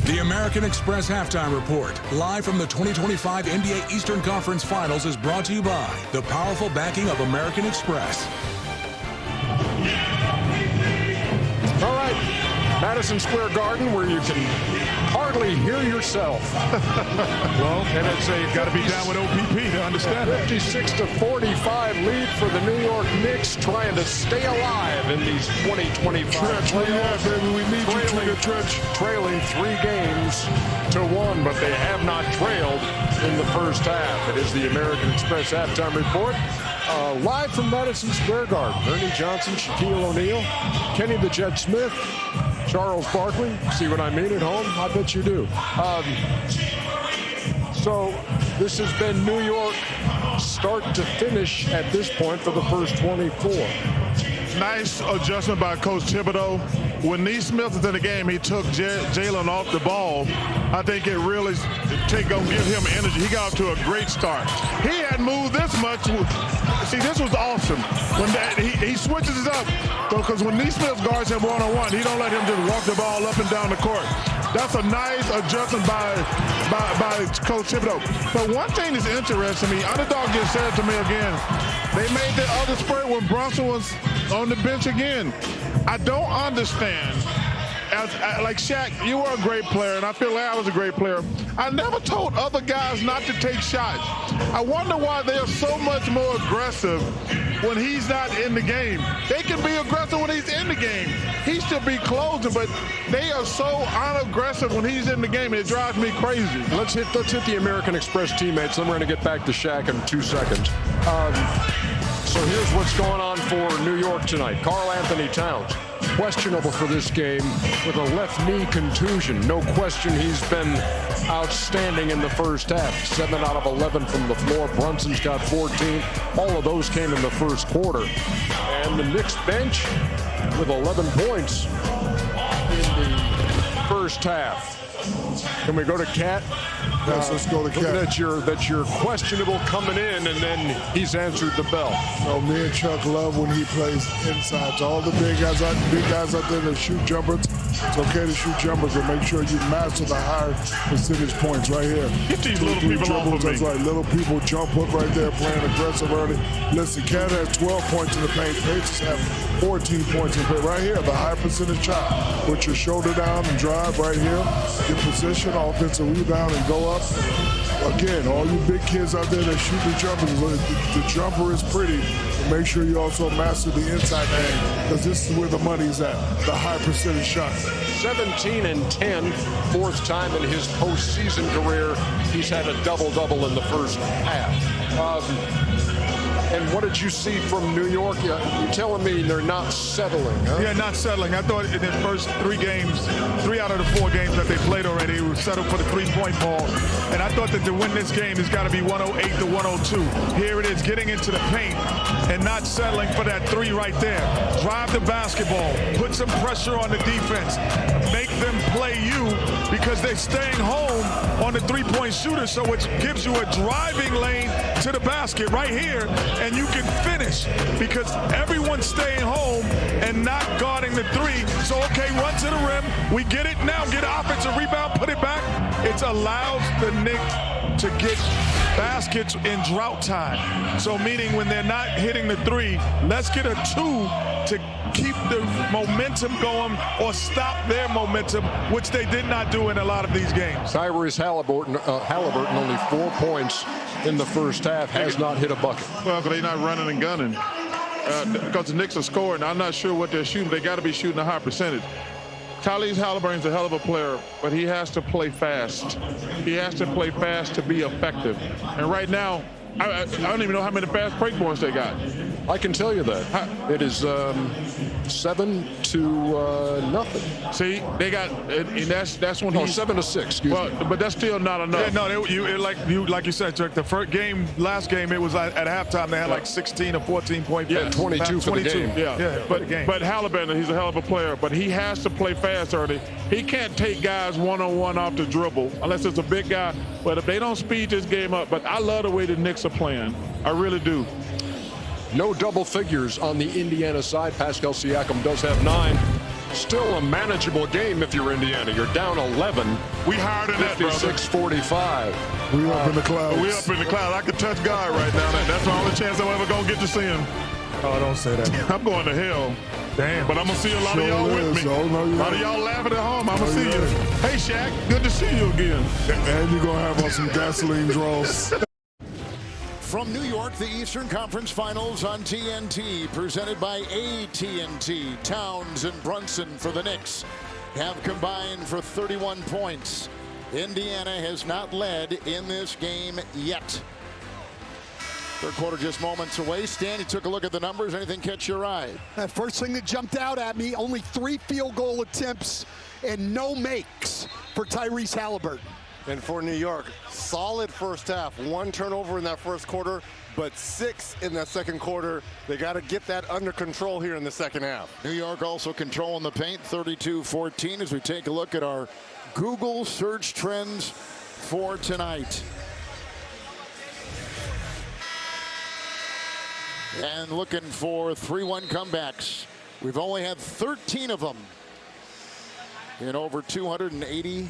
The American Express Halftime Report, live from the 2025 NBA Eastern Conference Finals, is brought to you by the powerful backing of American Express. All right, Madison Square Garden, where you can hardly hear yourself. Well, and it's you've got to be down with OPP to understand it. 56-45 lead for the New York Knicks, trying to stay alive in these 2025 playoffs. Baby, we need you to Trench. Trailing 3 games to 1, but they have not trailed in the first half. It is the American Express Halftime Report. Live from Madison Square Garden. Ernie Johnson, Shaquille O'Neal, Kenny the Jet Smith, Charles Barkley. See what I mean at home? I bet you do. So this has been New York start to finish at this point for the first 24. Nice adjustment by Coach Thibodeau. When Neesmith was in the game, he took Jalen off the ball. I think it really gonna give him energy. He got off to a great start. He hadn't moved this much. See, this was awesome. When he switches it up, because when Neesmith guards him one-on-one, he don't let him just walk the ball up and down the court. That's a nice adjustment by Coach Thibodeau. But one thing that's interesting to me, Underdog just said to me again, they made the other spurt when Brunson was on the bench again. I don't understand. Like Shaq, you were a great player, and I feel like I was a great player. I never told other guys not to take shots. I wonder why they're so much more aggressive when he's not in the game. They can be aggressive when he's in the game. He should be closing, but they are so unaggressive when he's in the game. It drives me crazy. Let's hit the American Express teammates. Then we're going to get back to Shaq in 2 seconds. So here's what's going on for New York tonight. Karl Anthony Towns, questionable for this game with a left knee contusion. No question he's been outstanding in the first half. 7 out of 11 from the floor. Brunson's got 14. All of those came in the first quarter. And the Knicks bench with 11 points in the first half. Can we go to Cat? Yes, let's go to Cat. That's your questionable coming in, and then he's answered the bell. Oh, me and Chuck love when he plays inside. To all the big guys out there that shoot jumpers, it's okay to shoot jumpers, but make sure you master the higher percentage points right here. Get these little people off of me. That's like little people jump hook right there, playing aggressive early. Listen, Cat has 12 points in the paint. Pacers have 14 points in the paint. Right here, the high percentage shot. Put your shoulder down and drive right here. get position, offensive rebound, and go up. Again, all you big kids out there that shoot the jumpers, the jumper is pretty, but make sure you also master the inside game, because this is where the money is at, the high percentage shot. 17 and 10, fourth time in his postseason career. He's had a double-double in the first half. And what did you see from New York? You're telling me they're not settling, huh? Yeah, not settling. I thought in the first 3 games, 3 out of the 4 games that they played already, he was settled for the three-point ball. And I thought that to win this game, it's got to be 108 to 102. Here it is, getting into the paint and not settling for that 3 right there. Drive the basketball, put some pressure on the defense, make them play you because they're staying home on the three-point shooter, so it gives you a driving lane to the basket right here, and you can finish because everyone's staying home and not guarding the 3. So, okay, run to the rim. We get it now. Get an offensive rebound, put it back. It allows the Knicks to get baskets in drought time. So, meaning when they're not hitting the 3, let's get a 2 to keep the momentum going or stop their momentum, which they did not do in a lot of these games. Tyrese Halliburton, only 4 points in the first half, has not hit a bucket. Well, they're not running and gunning. Because the Knicks are scoring, I'm not sure what they're shooting. They got to be shooting a high percentage. Tyrese Halliburton's a hell of a player, but he has to play fast. He has to play fast to be effective. And right now, I don't even know how many fast break points they got. I can tell you that. It is 7 to nothing. See, they got, and that's when he's 7 to 6. Excuse me. But that's still not enough. Yeah, no, like you said, Chuck. The first game, last game, it was at halftime. They had like 16 or 14 point. Yeah, 22 for the game. Yeah. But Halliburton, he's a hell of a player. But he has to play fast early. He can't take guys one-on-one off the dribble unless it's a big guy. But if they don't speed this game up, but I love the way the Knicks are playing. I really do. No double figures on the Indiana side. Pascal Siakam does have 9. Still a manageable game if you're Indiana. You're down 11. We higher than that, brother. 56-45. We up in the clouds. We up in the clouds. I could touch God right now. That's the only chance I'm ever going to get to see him. Oh, don't say that. I'm going to hell. Damn. But I'm going to see a lot of y'all with me. A lot of y'all laughing at home. I'm going to see you. Hey, Shaq, good to see you again. And you're going to have on some gasoline draws. From New York, the Eastern Conference Finals on TNT, presented by AT&T. Towns and Brunson for the Knicks have combined for 31 points. Indiana has not led in this game yet. Third quarter just moments away. Stan, you took a look at the numbers. Anything catch your eye? First thing that jumped out at me, only 3 field goal attempts and no makes for Tyrese Halliburton. And for New York, solid first half. 1 turnover in that first quarter, but 6 in that second quarter. They got to get that under control here in the second half. New York also controlling the paint, 32-14, as we take a look at our Google search trends for tonight. And looking for 3-1 comebacks. We've only had 13 of them in over 280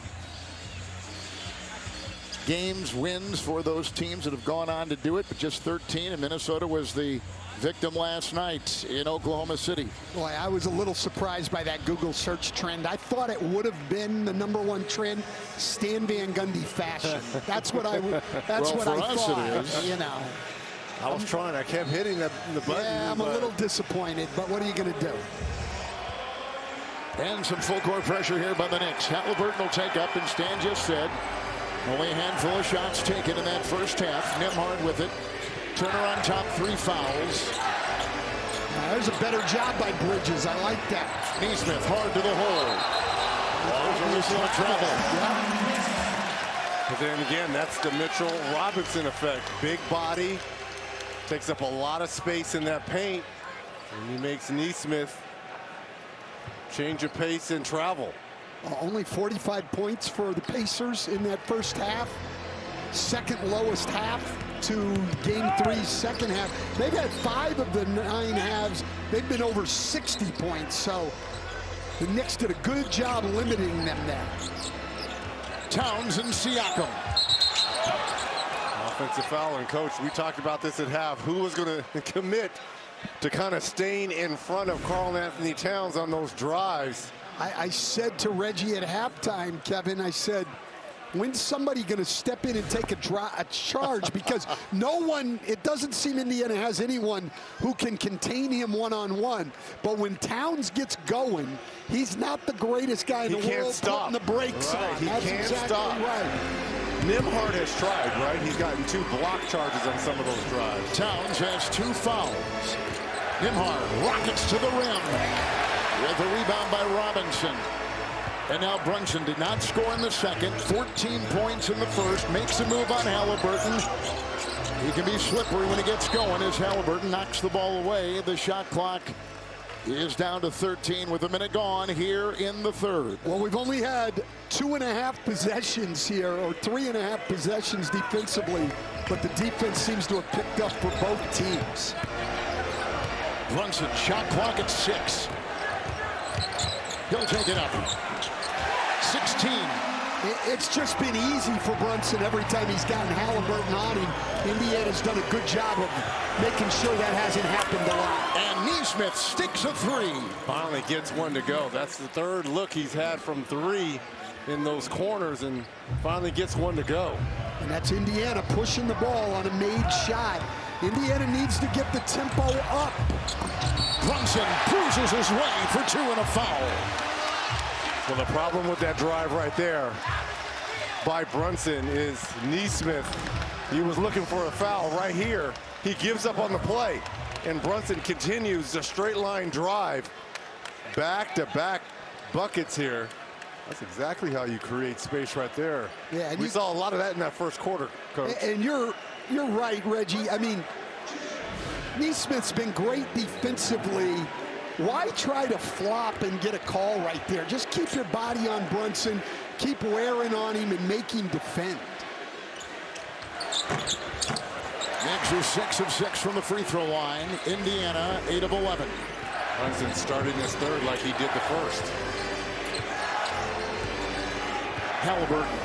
games, wins for those teams that have gone on to do it, but just 13, and Minnesota was the victim last night in Oklahoma City. Boy, I was a little surprised by that Google search trend. I thought it would have been the #1 trend, Stan Van Gundy fashion. That's what I would. That's well, what for I us thought. it is. You know. I was trying. I kept hitting the button. Yeah, I'm a little disappointed, but what are you going to do? And some full court pressure here by the Knicks. Halliburton will take up, and Stan just said, only a handful of shots taken in that first half. Nembhard with it. Turner on top, 3 fouls. There's a better job by Bridges. I like that. Neesmith hard to the hole. There's a whistle of travel. Yeah. But then again, that's the Mitchell Robinson effect. Big body, takes up a lot of space in that paint, and he makes Neesmith change of pace and travel. Only 45 points for the Pacers in that first half. Second lowest half to Game 3's second half. They've had 5 of the 9 halves. They've been over 60 points, so the Knicks did a good job limiting them there. Towns and Siakam. Offensive foul, and coach, we talked about this at half. Who was going to commit to kind of staying in front of Karl Anthony Towns on those drives. I said to Reggie at halftime, Kevin, I said, when's somebody going to step in and take a charge? Because no one, it doesn't seem Indiana has anyone who can contain him one-on-one. But when Towns gets going, he's not the greatest guy in the world putting the brakes on. He That's can't exactly stop. right. Nembhard has tried, right? He's gotten 2 block charges on some of those drives. Towns has 2 fouls. Nembhard rockets to the rim with a rebound by Robinson. And now Brunson did not score in the second. 14 points in the first. Makes a move on Halliburton. He can be slippery when he gets going as Halliburton knocks the ball away. The shot clock is down to 13 with a minute gone here in the third. Well, we've only had 2.5 possessions here, or 3.5 possessions defensively, but the defense seems to have picked up for both teams. Brunson, shot clock at 6. He'll take it up. 16. It's just been easy for Brunson every time he's gotten Halliburton on him. Indiana's done a good job of making sure that hasn't happened a lot. And Nesmith sticks a 3. Finally gets one to go. That's the 3rd look he's had from 3 in those corners, and finally gets one to go. And that's Indiana pushing the ball on a made shot. Indiana needs to get the tempo up. Brunson cruises his way for 2 and a foul. Well, the problem with that drive right there by Brunson is Nesmith. He was looking for a foul right here. He gives up on the play, and Brunson continues the straight line drive. Back-to-back buckets here. That's exactly how you create space right there. Yeah, we saw a lot of that in that first quarter, Coach. And you're right, Reggie. I mean, Nesmith's been great defensively. Why try to flop and get a call right there? Just keep your body on Brunson, keep wearing on him, and make him defend. Knicks are 6 of 6 from the free throw line. Indiana 8 of 11. Brunson started his third like he did the first. Halliburton.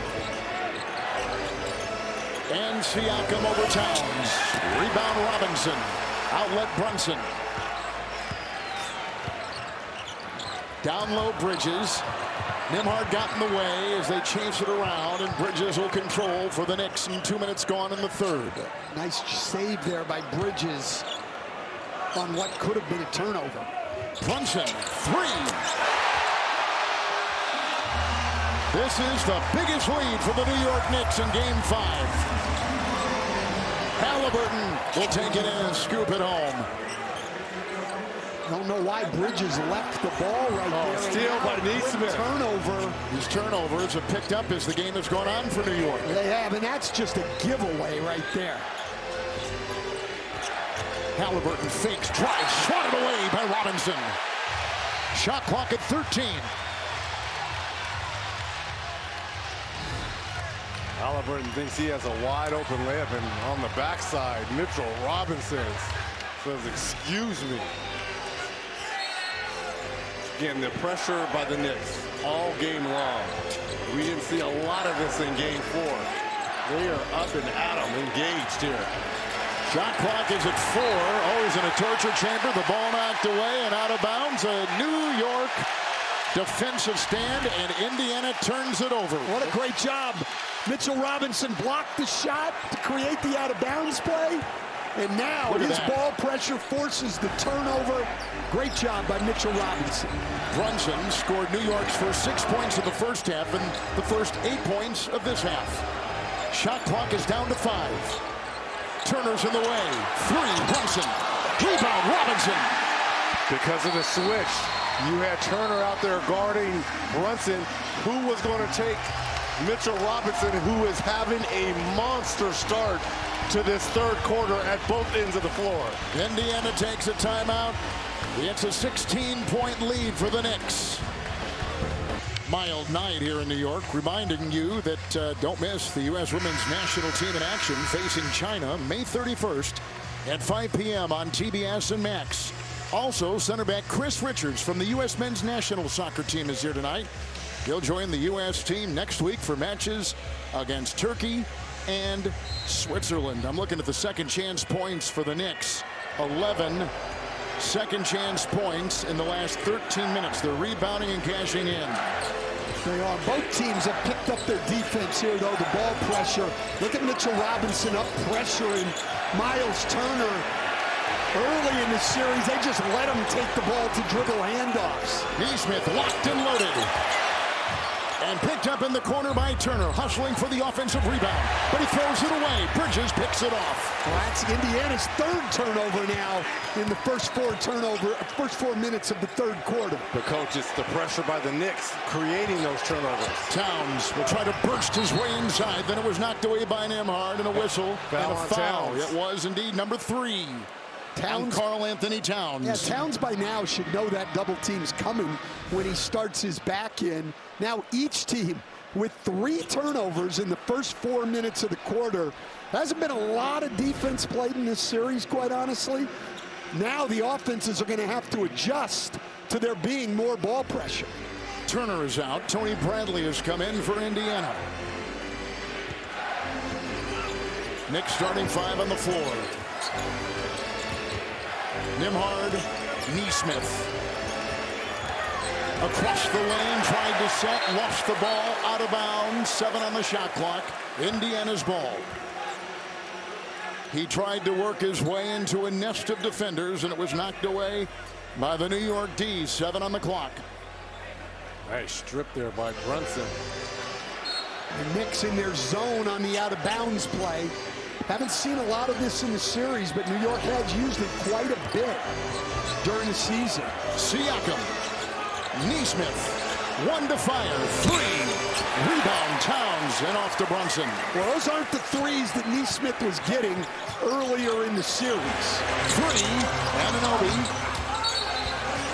And Siakam over Towns. Rebound Robinson. Outlet Brunson. Down low Bridges. Nembhard got in the way as they chase it around, and Bridges will control for the Knicks, and 2 minutes gone in the third. Nice save there by Bridges on what could have been a turnover. Brunson, 3. This is the biggest lead for the New York Knicks in Game 5. Halliburton will take it in and scoop it home. I don't know why Bridges left the ball right there. Steal by Nesmith. Turnover. These turnovers have picked up as the game has gone on for New York. They have, and that's just a giveaway right there. Halliburton fakes, drives, swatted away by Robinson. Shot clock at 13. Halliburton thinks he has a wide open layup, and on the backside, Mitchell Robinson says, "Excuse me." Again, the pressure by the Knicks all game long. We didn't see a lot of this in Game 4. They are up and at 'em, engaged here. Shot clock is at 4. Oh, he's in a torture chamber. The ball knocked away and out of bounds. A New York defensive stand, and Indiana turns it over. What a great job. Mitchell Robinson blocked the shot to create the out-of-bounds play. And now his ball pressure forces the turnover. Great job by Mitchell Robinson. Brunson scored New York's first 6 points in the first half and the first 8 points of this half. Shot clock is down to 5. Turner's in the way. 3, Brunson. Rebound, Robinson. Because of the switch, you had Turner out there guarding Brunson, who was going to take Mitchell Robinson, who is having a monster start to this third quarter at both ends of the floor. Indiana takes a timeout. It's a 16-point lead for the Knicks. Mild night here in New York, reminding you that don't miss the U.S. Women's National Team in action facing China May 31st at 5 p.m. on TBS and Max. Also, center back Chris Richards from the U.S. Men's National Soccer Team is here tonight. He'll join the U.S. team next week for matches against Turkey and Switzerland. I'm looking at the second chance points for the Knicks. 11 second chance points in the last 13 minutes. They're rebounding and cashing in. They are. Both teams have picked up their defense here, though, the ball pressure. Look at Mitchell Robinson up pressuring Miles Turner. Early in the series, they just let him take the ball to dribble handoffs. Nesmith locked and loaded. And picked up in the corner by Turner, hustling for the offensive rebound. But he throws it away. Bridges picks it off. Well, that's Indiana's third turnover now in the first four minutes of the third quarter. But, Coach, it's the pressure by the Knicks creating those turnovers. Towns will try to burst his way inside. Then it was knocked away by Nembhard, and a whistle and a foul. Towns. It was indeed number 3. Karl Anthony Towns. Yeah, Towns by now should know that double team's coming when he starts his back in. Now each team with 3 turnovers in the first 4 minutes of the quarter. Hasn't been a lot of defense played in this series, quite honestly. Now the offenses are going to have to adjust to there being more ball pressure. Turner is out. Tony Bradley has come in for Indiana. Knicks starting 5 on the floor. Nembhard, Nesmith. Across the lane, tried to set, lost the ball, out of bounds, 7 on the shot clock. Indiana's ball. He tried to work his way into a nest of defenders, and it was knocked away by the New York D. 7 on the clock. Nice strip there by Brunson. The Knicks in their zone on the out-of-bounds play. Haven't seen a lot of this in the series, but New York has used it quite a bit during the season. Siakam. Nesmith. 1 to fire. 3. Rebound Towns and off to Brunson. Well, those aren't the threes that Nesmith was getting earlier in the series. 3. Anunoby.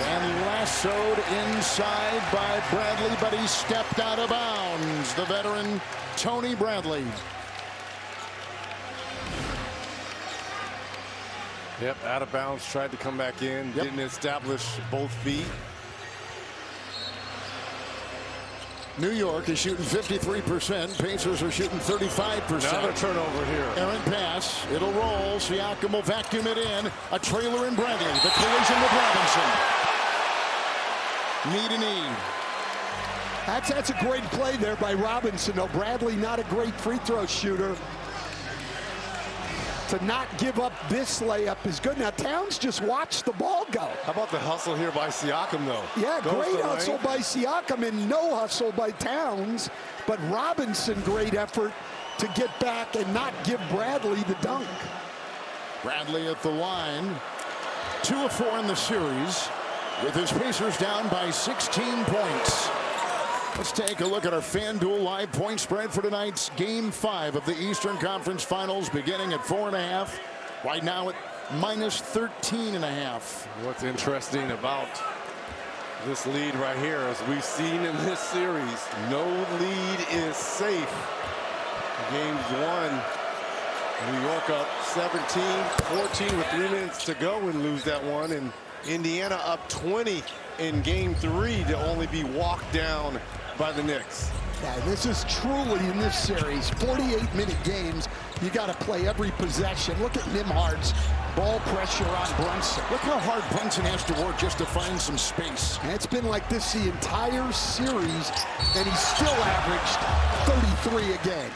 And lassoed inside by Bradley, but he stepped out of bounds. The veteran Tony Bradley. Yep, out of bounds, tried to come back in, didn't establish both feet. New York is shooting 53%. Pacers are shooting 35%. Another turnover here. Errant pass. It'll roll. Siakam will vacuum it in. A trailer in Bradley. The collision with Robinson. Knee to knee. That's a great play there by Robinson. Though Bradley not a great free throw shooter. To not give up this layup is good. Now Towns just watched the ball go. How about the hustle here by Siakam, though? Yeah, great hustle by Siakam and no hustle by Towns. But Robinson, great effort to get back and not give Bradley the dunk. Bradley at the line. 2 of 4 in the series, with his Pacers down by 16 points. Let's take a look at our FanDuel live point spread for tonight's Game 5 of the Eastern Conference Finals, beginning at 4.5. Right now at minus 13.5. What's interesting about this lead right here, as we've seen in this series, no lead is safe. Game 1, New York up 17-14 with 3 minutes to go and lose that one, and Indiana up 20 in Game 3 to only be walked down by the Knicks. Yeah, this is truly in this series, 48-minute games. You got to play every possession. Look at Nembhard's ball pressure on Brunson. Look how hard Brunson has to work just to find some space. And it's been like this the entire series, and he's still averaged 33 a game.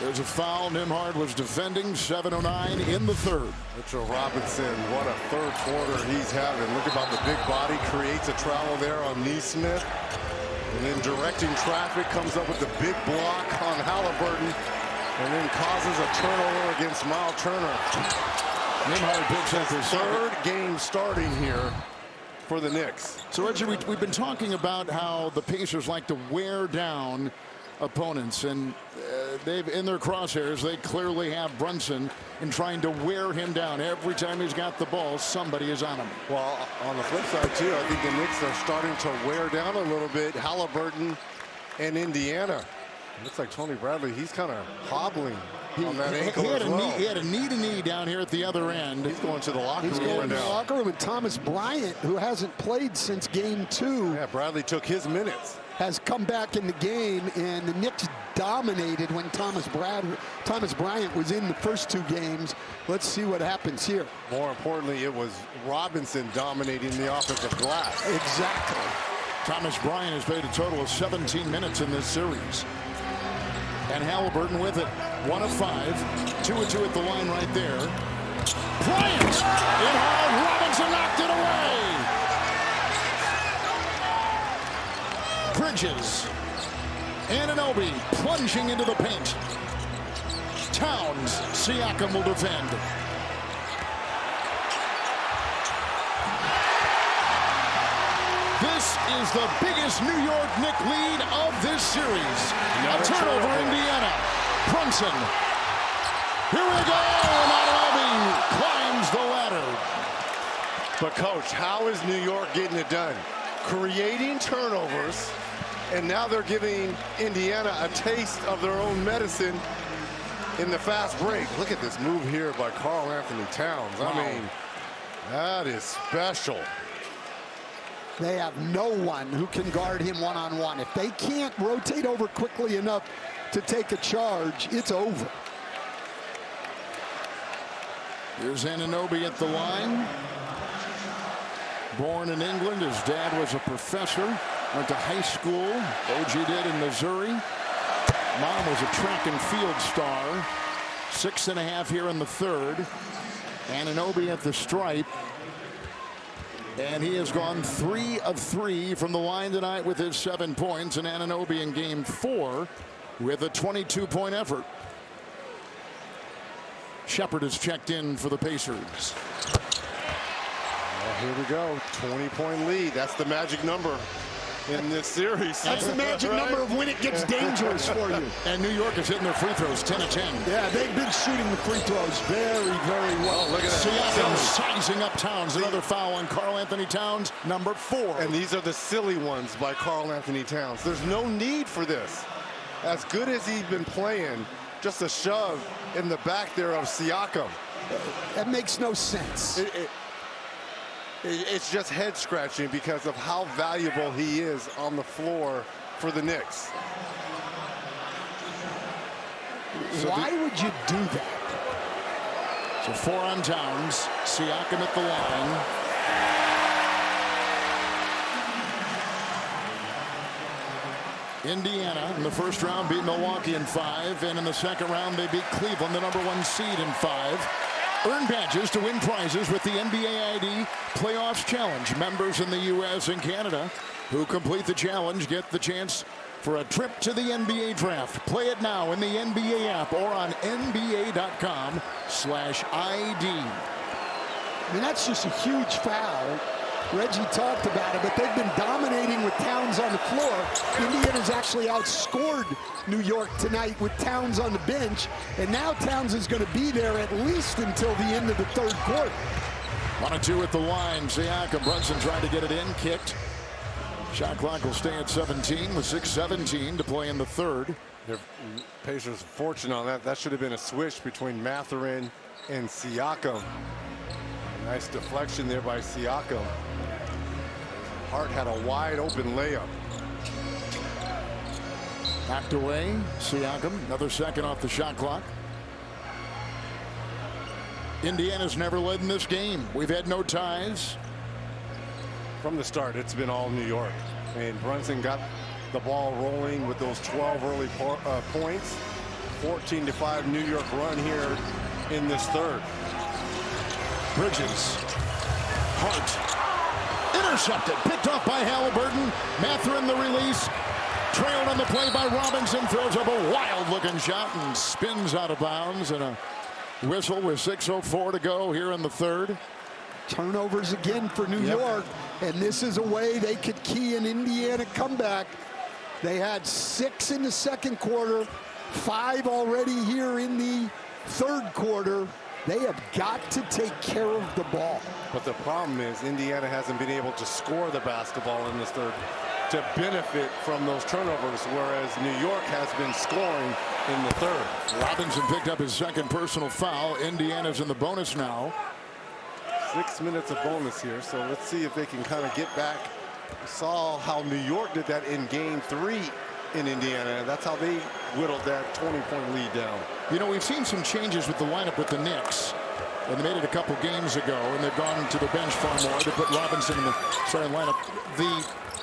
There's a foul. Nembhard was defending. 7:09 in the third. Mitchell Robinson, what a third quarter he's having. Look about the big body, creates a travel there on Nesmith. And then directing traffic, comes up with the big block on Halliburton. And then causes a turnover against Miles Turner. Nembhard picks up his third game starting here for the Knicks. So, Reggie, we've been talking about how the Pacers like to wear down opponents, and they've in their crosshairs. They clearly have Brunson in trying to wear him down. Every time he's got the ball, somebody is on him. Well, on the flip side too, I think the Knicks are starting to wear down a little bit Halliburton and Indiana. Looks like Tony Bradley, he's kind of hobbling on that ankle as well. He had a knee-to-knee down here at the other end. He's going to the locker room. He's going to the locker room, and Thomas Bryant, who hasn't played since Game 2. Yeah, Bradley took his minutes. has come back in the game, and the Knicks dominated when Thomas Bryant was in the first 2 games. Let's see what happens here. More importantly, it was Robinson dominating the offensive glass. Exactly. Thomas Bryant has played a total of 17 minutes in this series. And Halliburton with it. 1 of 5. 2 of 2 at the line right there. Bryant! In hard. Robinson knocked it away. Bridges. Anunoby plunging into the paint. Towns. Siakam will defend. This is the biggest New York Knicks lead of this series. A turnover, Indiana. Brunson. Here we go. And Anunoby climbs the ladder. But, Coach, how is New York getting it done? Creating turnovers, and now they're giving Indiana a taste of their own medicine in the fast break. Look at this move here by Karl Anthony Towns. Wow. I mean, that is special. They have no one who can guard him one-on-one. If they can't rotate over quickly enough to take a charge, it's over. Here's Anunoby at the line. Born in England, his dad was a professor. Went to high school. OG did in Missouri. Mom was a track and field star. 6.5 here in the third. Anunoby at the stripe. And he has gone 3 of 3 from the line tonight with his 7 points. And Anunoby in game 4 with a 22-point effort. Shepard has checked in for the Pacers. Well, here we go. 20-point lead. That's the magic number in this series. That's the magic number of when it gets dangerous for you. And New York is hitting their free throws 10 of 10. Yeah, they've been shooting the free throws very, very well. Look at that. Siakam sizing up Towns. Another foul on Karl Anthony Towns, number 4. And these are the silly ones by Karl Anthony Towns. There's no need for this. As good as he's been playing, just a shove in the back there of Siakam. That makes no sense. It's just head scratching because of how valuable he is on the floor for the Knicks. Why would you do that? So 4 on Towns. Siakam at the line. Indiana in the first round beat Milwaukee in 5. And in the second round they beat Cleveland, the number 1 seed, in 5. Earn badges to win prizes with the NBA ID Playoffs Challenge. Members in the U.S. and Canada who complete the challenge get the chance for a trip to the NBA draft. Play it now in the NBA app or on NBA.com/ID. I mean, that's just a huge foul. Reggie talked about it, but they've been dominating with Towns on the floor. Indiana's actually outscored New York tonight with Towns on the bench, and now Towns is going to be there at least until the end of the third quarter. 1 of 2 at the line. Siakam, Brunson trying to get it in, kicked. Shot clock will stay at 17 with 6:17 to play in the third. The Pacers fortunate on that. That should have been a switch between Mathurin and Siakam. Nice deflection there by Siakam. Hart had a wide open layup. Knocked away. Siakam, another second off the shot clock. Indiana's never led in this game. We've had no ties. From the start, it's been all New York. And Brunson got the ball rolling with those 12 early points. 14-5 New York run here in this third. Bridges. Hart. Intercepted. Picked off by Halliburton. Mathurin the release. Trailed on the play by Robinson. Throws up a wild-looking shot and spins out of bounds. And a whistle with 6:04 to go here in the third. Turnovers again for New York, and this is a way they could key an Indiana comeback. They had 6 in the second quarter, 5 already here in the third quarter. They have got to take care of the ball. But the problem is Indiana hasn't been able to score the basketball in this third to benefit from those turnovers, whereas New York has been scoring in the third. Robinson picked up his second personal foul. Indiana's in the bonus now. 6 minutes of bonus here, so let's see if they can kind of get back Saw how New York did that in Game 3 in Indiana. That's how they whittled that 20-point lead down. You know, we've seen some changes with the lineup with the Knicks. And they made it a couple games ago, and they've gone to the bench far more. They put Robinson in the starting lineup.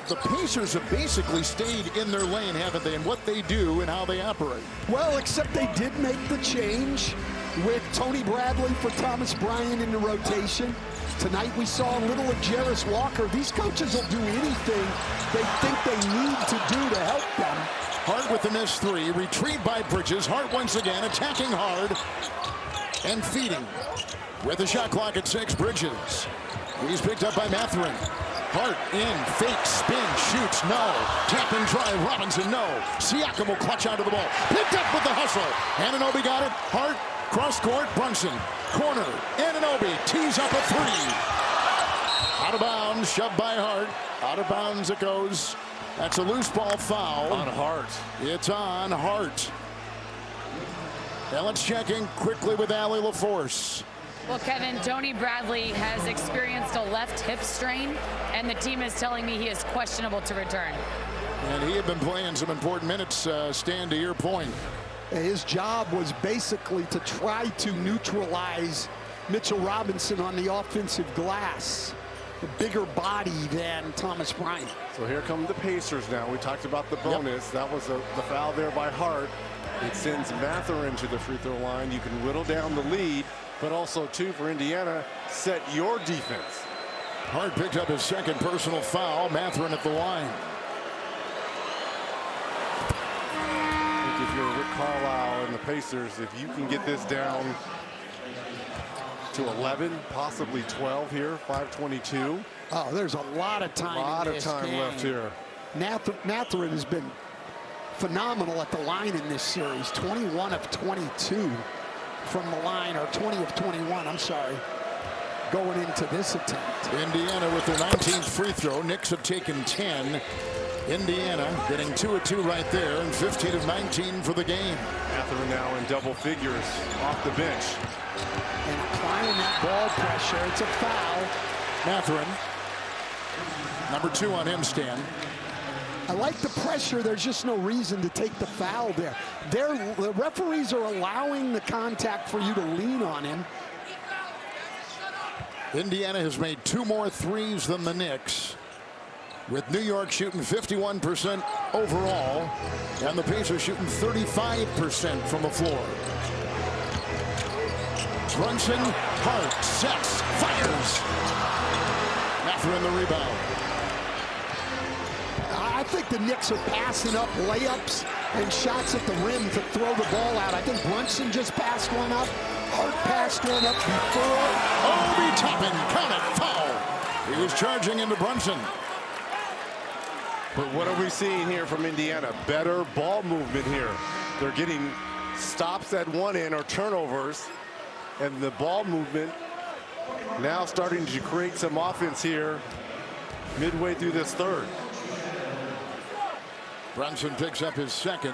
The Pacers have basically stayed in their lane, haven't they, in what they do and how they operate? Well, except they did make the change with Tony Bradley for Thomas Bryant in the rotation. Tonight we saw a little of Jarris Walker. These coaches will do anything they think they need to do to help them. Hart with the missed three, retrieved by Bridges. Hart once again attacking hard and feeding. With the shot clock at 6, Bridges. He's picked up by Mathurin. Hart in, fake, spin, shoots, no. Tap and drive, Robinson, no. Siakam will clutch out of the ball. Picked up with the hustle. Anunoby got it. Hart, cross court, Brunson. Corner, Anunoby tees up a 3. Out of bounds, shoved by Hart. Out of bounds it goes. That's a loose ball foul. On Hart. It's on Hart. Now let's check in quickly with Allie LaForce. Well, Kevin, Tony Bradley has experienced a left hip strain, and the team is telling me he is questionable to return. And he had been playing some important minutes, Stan, to your point. His job was basically to try to neutralize Mitchell Robinson on the offensive glass. A bigger body than Thomas Bryant. So here come the Pacers now. We talked about the bonus. Yep. That was the foul there by Hart. It sends Mathurin to the free throw line. You can whittle down the lead, but also, too, for Indiana, set your defense. Hart picked up his second personal foul. Mathurin at the line. I think if you're Rick Carlisle and the Pacers, if you can get this down to 11, possibly 12 here, 5:22. Oh, there's a lot of time. A lot of time left here. Mathurin has been phenomenal at the line in this series. 21 of 22 from the line, or 20 of 21, I'm sorry, going into this attempt. Indiana with their 19th free throw. Knicks have taken 10. Indiana getting 2 of 2 right there, and 15 of 19 for the game. Mathurin now in double figures off the bench. And applying that ball pressure, it's a foul. Mathurin, number 2 on him, Stan. I like the pressure. There's just no reason to take the foul there. The referees are allowing the contact for you to lean on him. Indiana has made 2 more threes than the Knicks, with New York shooting 51% overall, and the Pacers shooting 35% from the floor. Brunson, Hart, sets, fires. Mathurin the rebound. I think the Knicks are passing up layups and shots at the rim to throw the ball out. I think Brunson just passed one up. Hart passed one up before. Obi Toppin, count it, foul. He was charging into Brunson. But what are we seeing here from Indiana? Better ball movement here. They're getting stops at one end or turnovers, and the ball movement now starting to create some offense here midway through this third. Brunson picks up his second.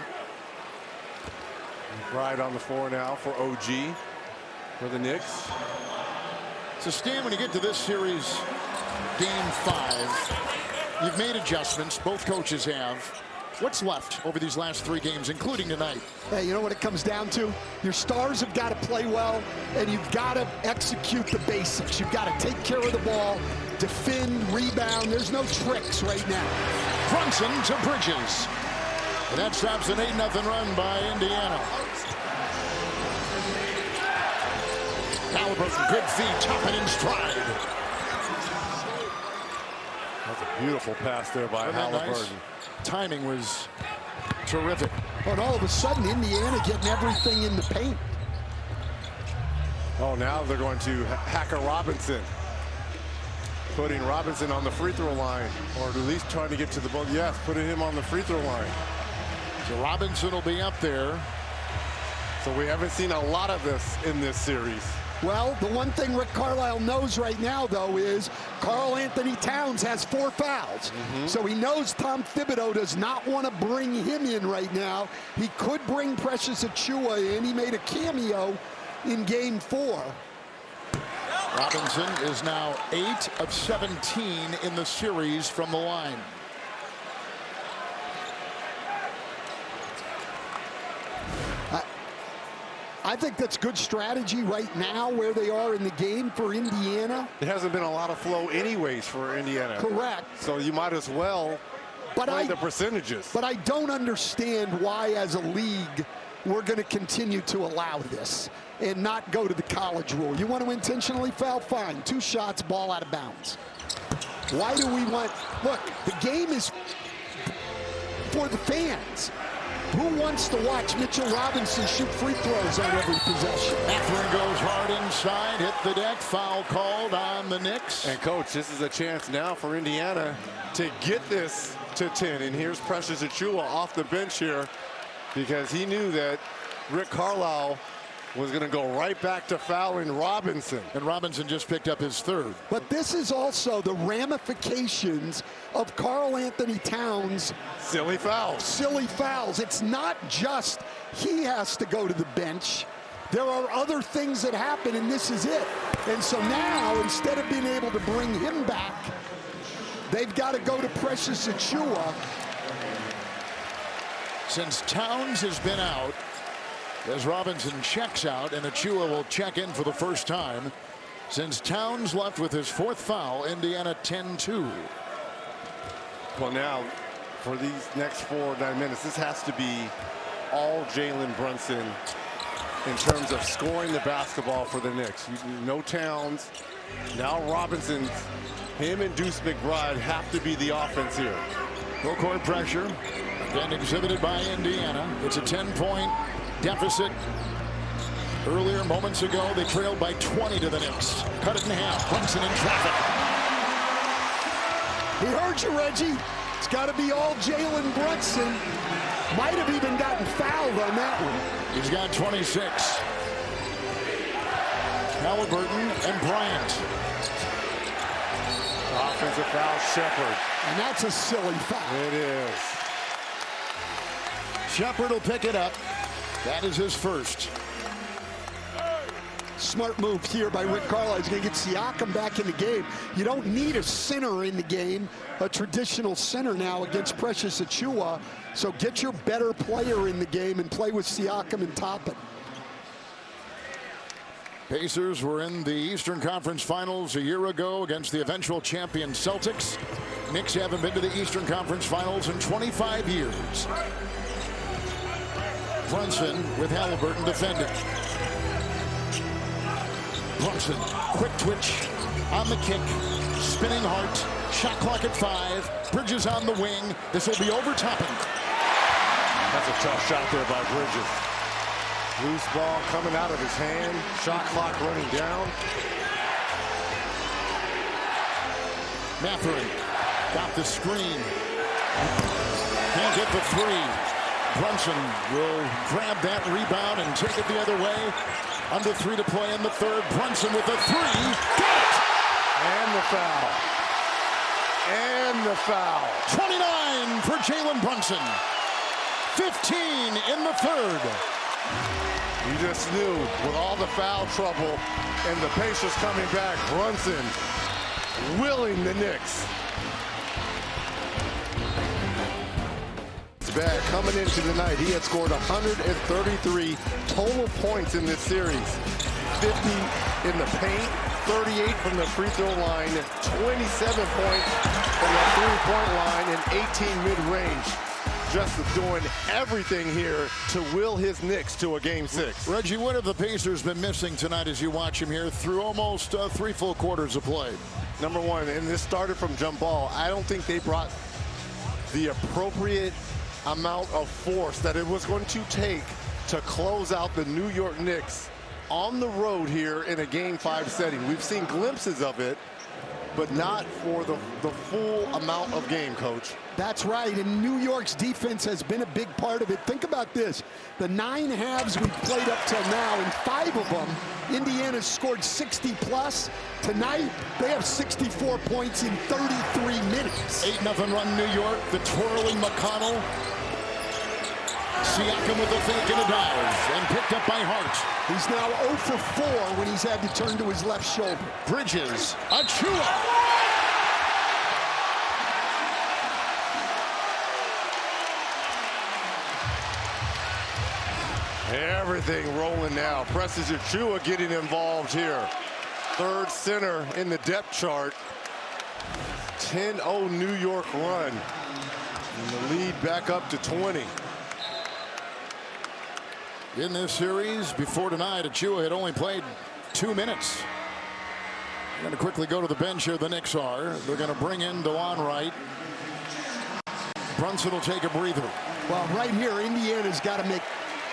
Right on the floor now for OG for the Knicks. So, Stan, when you get to this series, game 5, you've made adjustments. Both coaches have. What's left over these last 3 games, including tonight? Hey, you know what it comes down to? Your stars have got to play well, and you've got to execute the basics. You've got to take care of the ball, defend, rebound. There's no tricks right now. Brunson to Bridges. And that stops an 8-0 run by Indiana. Halliburton, good feed, Toppin in stride. That's a beautiful pass there by Halliburton. Nice? Timing was terrific. But all of a sudden, Indiana getting everything in the paint. Oh, now they're going to Hacker Robinson. Putting Robinson on the free throw line, or at least trying to get to the ball. Yes, putting him on the free throw line. So Robinson will be up there. So we haven't seen a lot of this in this series. Well, the one thing Rick Carlisle knows right now, though, is Karl Anthony Towns has 4 fouls. So he knows Tom Thibodeau does not want to bring him in right now. He could bring Precious Achiuwa in. He made a cameo in game 4. Robinson is now 8 of 17 in the series from the line. I think that's good strategy right now where they are in the game for Indiana. There hasn't been a lot of flow anyways for Indiana. Correct. So you might as well play the percentages. But I don't understand why, as a league, we're going to continue to allow this and not go to the college rule. You want to intentionally foul? Fine. 2 shots, ball out of bounds. Why do we want... Look, the game is for the fans. Who wants to watch Mitchell Robinson shoot free throws on every possession? Mathurin goes hard inside, hit the deck, foul called on the Knicks. And coach, this is a chance now for Indiana to get this to 10. And here's Precious Achiuwa off the bench here because he knew that Rick Carlisle was going to go right back to fouling Robinson. And Robinson just picked up his 3rd. But this is also the ramifications of Karl Anthony Towns' silly fouls. Silly fouls. It's not just he has to go to the bench. There are other things that happen, and this is it. And so now, instead of being able to bring him back, they've got to go to Precious Achiuwa. Since Towns has been out, as Robinson checks out, and Achiuwa will check in for the first time. Since Towns left with his 4th foul, Indiana 10-2. Well, now, for these next 4 or 9 minutes, this has to be all Jalen Brunson in terms of scoring the basketball for the Knicks. No Towns. Now Robinson, him and Deuce McBride have to be the offense here. Full court pressure, again exhibited by Indiana. It's a 10-point deficit. Earlier, moments ago, they trailed by 20 to the Knicks. Cut it in half. Brunson in traffic. He heard you, Reggie. It's got to be all Jalen Brunson. Might have even gotten fouled on that one. He's got 26. Halliburton and Bryant. Offensive foul, Shepard. And that's a silly foul. It is. Shepard will pick it up. That is his 1st. Smart move here by Rick Carlisle. He's going to get Siakam back in the game. You don't need a center in the game, a traditional center now against Precious Achiuwa. So get your better player in the game and play with Siakam and Toppin. Pacers were in the Eastern Conference Finals a year ago against the eventual champion Celtics. Knicks haven't been to the Eastern Conference Finals in 25 years. Brunson with Halliburton defending. Brunson, quick twitch on the kick, spinning heart, shot clock at 5, Bridges on the wing. This will be over Toppin. That's a tough shot there by Bridges. Loose ball coming out of his hand, shot clock running down. Mathurin got the screen. Can't get the 3. Brunson will grab that rebound and take it the other way. Under 3 to play in the 3rd. Brunson with a 3. Got it! And the foul. And the foul. 29 for Jalen Brunson. 15 in the 3rd. You just knew with all the foul trouble and the Pacers coming back, Brunson willing the Knicks. Bad coming into the night. He had scored 133 total points in this series. 50 in the paint, 38 from the free throw line, 27 points from the 3-point line, and 18 mid-range. Just doing everything here to will his Knicks to a Game 6. Reggie, what have the Pacers been missing tonight as you watch him here through almost 3 full quarters of play? Number one, and this started from jump ball, I don't think they brought the appropriate amount of force that it was going to take to close out the New York Knicks on the road here in a Game 5 setting. We've seen glimpses of it, but not for the full amount of game, Coach. That's right, and New York's defense has been a big part of it. Think about this. The 9 halves we've played up till now, in 5 of them, Indiana's scored 60+. Tonight, they have 64 points in 33 minutes. 8-0 run New York, the twirling McConnell. Siakam with a fake and a dive, and picked up by Hart. He's now 0 for 4 when he's had to turn to his left shoulder. Bridges, Achua. Everything rolling now. Precious Achua getting involved here. Third center in the depth chart. 10-0 New York run. And the lead back up to 20. In this series, before tonight, Achua had only played 2 minutes. Going to quickly go to the bench here, the Knicks are. They're going to bring in DeLon Wright. Brunson will take a breather. Well, right here, Indiana's got to make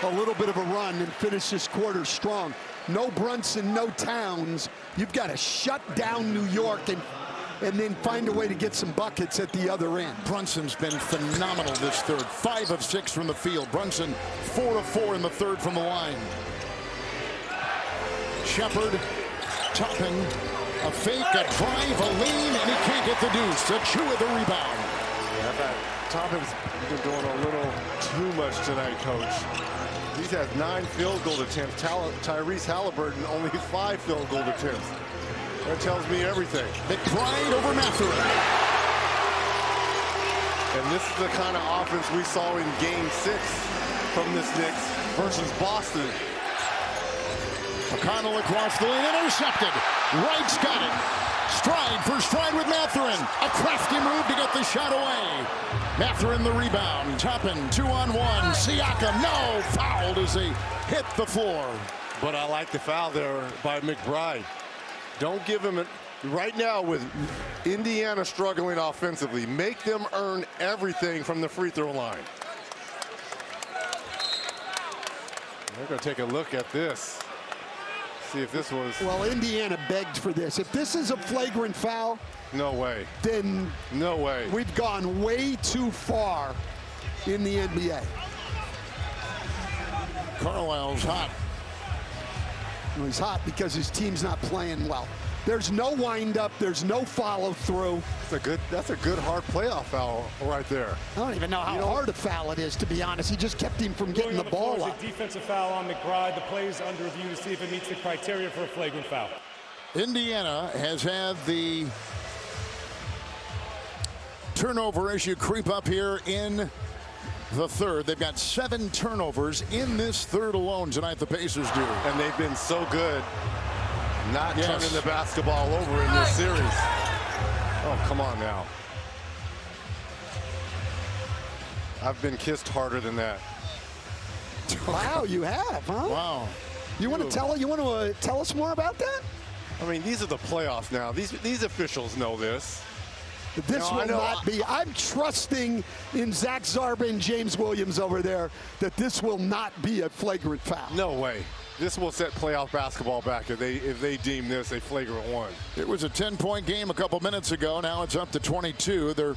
a little bit of a run and finish this quarter strong. No Brunson, no Towns. You've got to shut down New York and then find a way to get some buckets at the other end. Brunson's been phenomenal this third. 5 of 6 from the field. Brunson 4 of 4 in the third from the line. Shepard, Toppin, a fake, a drive, a lean, and he can't get the deuce. Achua the rebound. Yeah, Toppin's been doing a little too much tonight, Coach. He's had 9 field goal attempts. Tyrese Halliburton only 5 field goal attempts. That tells me everything. McBride over Mathurin. And this is the kind of offense we saw in Game 6 from this Knicks versus Boston. McConnell across the lane, intercepted. Wright's got it. Stride for stride with Mathurin. A crafty move to get the shot away. Mathurin the rebound. Toppin 2-on-1. Siakam, no, fouled as he hit the floor. But I like the foul there by McBride. Don't give him it right now with Indiana struggling offensively. Make them earn everything from the free throw line. They're going to take a look at this. See if this was... Well, Indiana begged for this. If this is a flagrant foul... No way. Then... No way. We've gone way too far in the NBA. Carlisle's hot. Well, he's hot because his team's not playing well. There's no windup. There's no follow through. That's a good hard playoff foul right there. I don't even know how hard a foul it is, to be honest. He just kept him from getting the ball up. A defensive foul on McBride. The play is under review to see if it meets the criteria for a flagrant foul. Indiana has had the turnover issue creep up here in the third. They've got 7 turnovers in this third alone tonight, the Pacers do. And they've been so good not turning the basketball over in this series. Oh, come on now. I've been kissed harder than that. Wow, you have, huh? Wow. You want to tell us more about that? I mean, these are the playoffs now. These officials know this. This will not be. I'm trusting in Zach Zarba and James Williams over there that this will not be a flagrant foul. No way. This will set playoff basketball back if they deem this a flagrant one. It was a 10-point game a couple minutes ago. Now it's up to 22. They're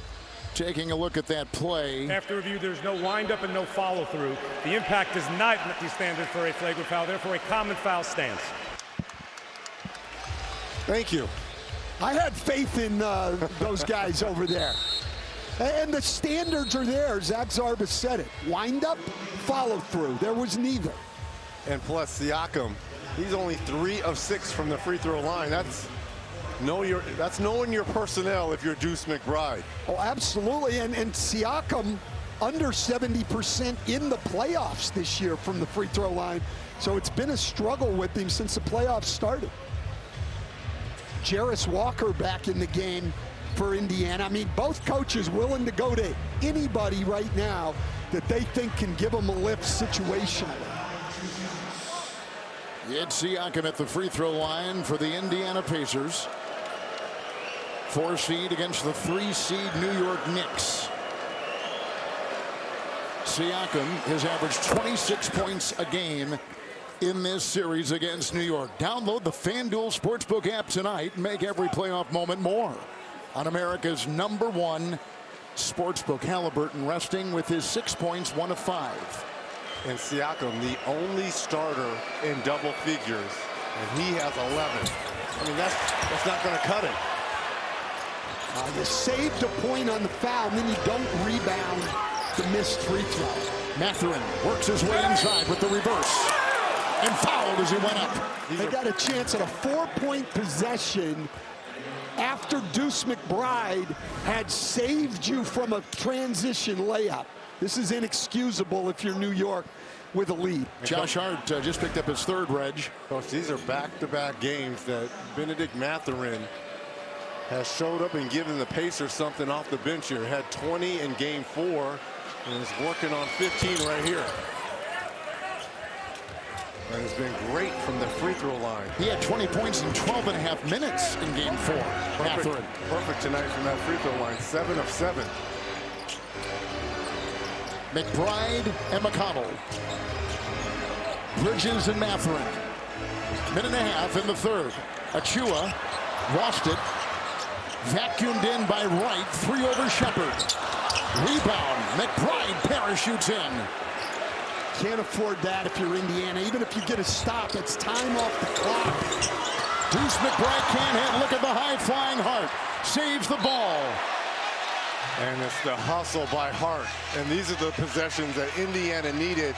taking a look at that play. After review, there's no windup and no follow through. The impact does not meet the standard for a flagrant foul. Therefore, a common foul stands. Thank you. I had faith in those guys over there. And the standards are there. Zach Zarba said it. Wind up, follow through. There was neither. And plus Siakam, he's only 3 of 6 from the free throw line. That's knowing your personnel if you're Deuce McBride. Oh, absolutely. And Siakam under 70% in the playoffs this year from the free throw line. So it's been a struggle with him since the playoffs started. Jarris Walker back in the game for Indiana. I mean, both coaches willing to go to anybody right now that they think can give them a lift situationally. It's Siakam at the free throw line for the Indiana Pacers. 4 seed against the 3 seed New York Knicks. Siakam has averaged 26 points a game in this series against New York. Download the FanDuel Sportsbook app tonight and make every playoff moment more. On America's #1 sportsbook, Halliburton resting with his 6 points, 1 of 5. And Siakam, the only starter in double figures, and he has 11. I mean, that's not going to cut it. You saved a point on the foul, and then you don't rebound the missed free throw. Mathurin works his way inside with the reverse. And fouled as he went up. They got a chance at a 4-point possession after Deuce McBride had saved you from a transition layup. This is inexcusable if you're New York with a lead. Josh Hart just picked up his third, Reg. Coach, these are back-to-back games that Benedict Mathurin has showed up and given the Pacers something off the bench here. Had 20 in game 4 and is working on 15 right here. And has been great from the free throw line. He had 20 points in 12.5 minutes in game 4. Mathurin. Perfect tonight from that free throw line. 7 of 7. McBride and McConnell. Bridges and Mathurin. Minute and a half in the third. Achua lost it. Vacuumed in by Wright. 3 over Shepard. Rebound. McBride parachutes in. Can't afford that if you're Indiana. Even if you get a stop, it's time off the clock. Deuce McBride can't hit. Look at the high-flying Hart. Saves the ball. And it's the hustle by Hart. And these are the possessions that Indiana needed.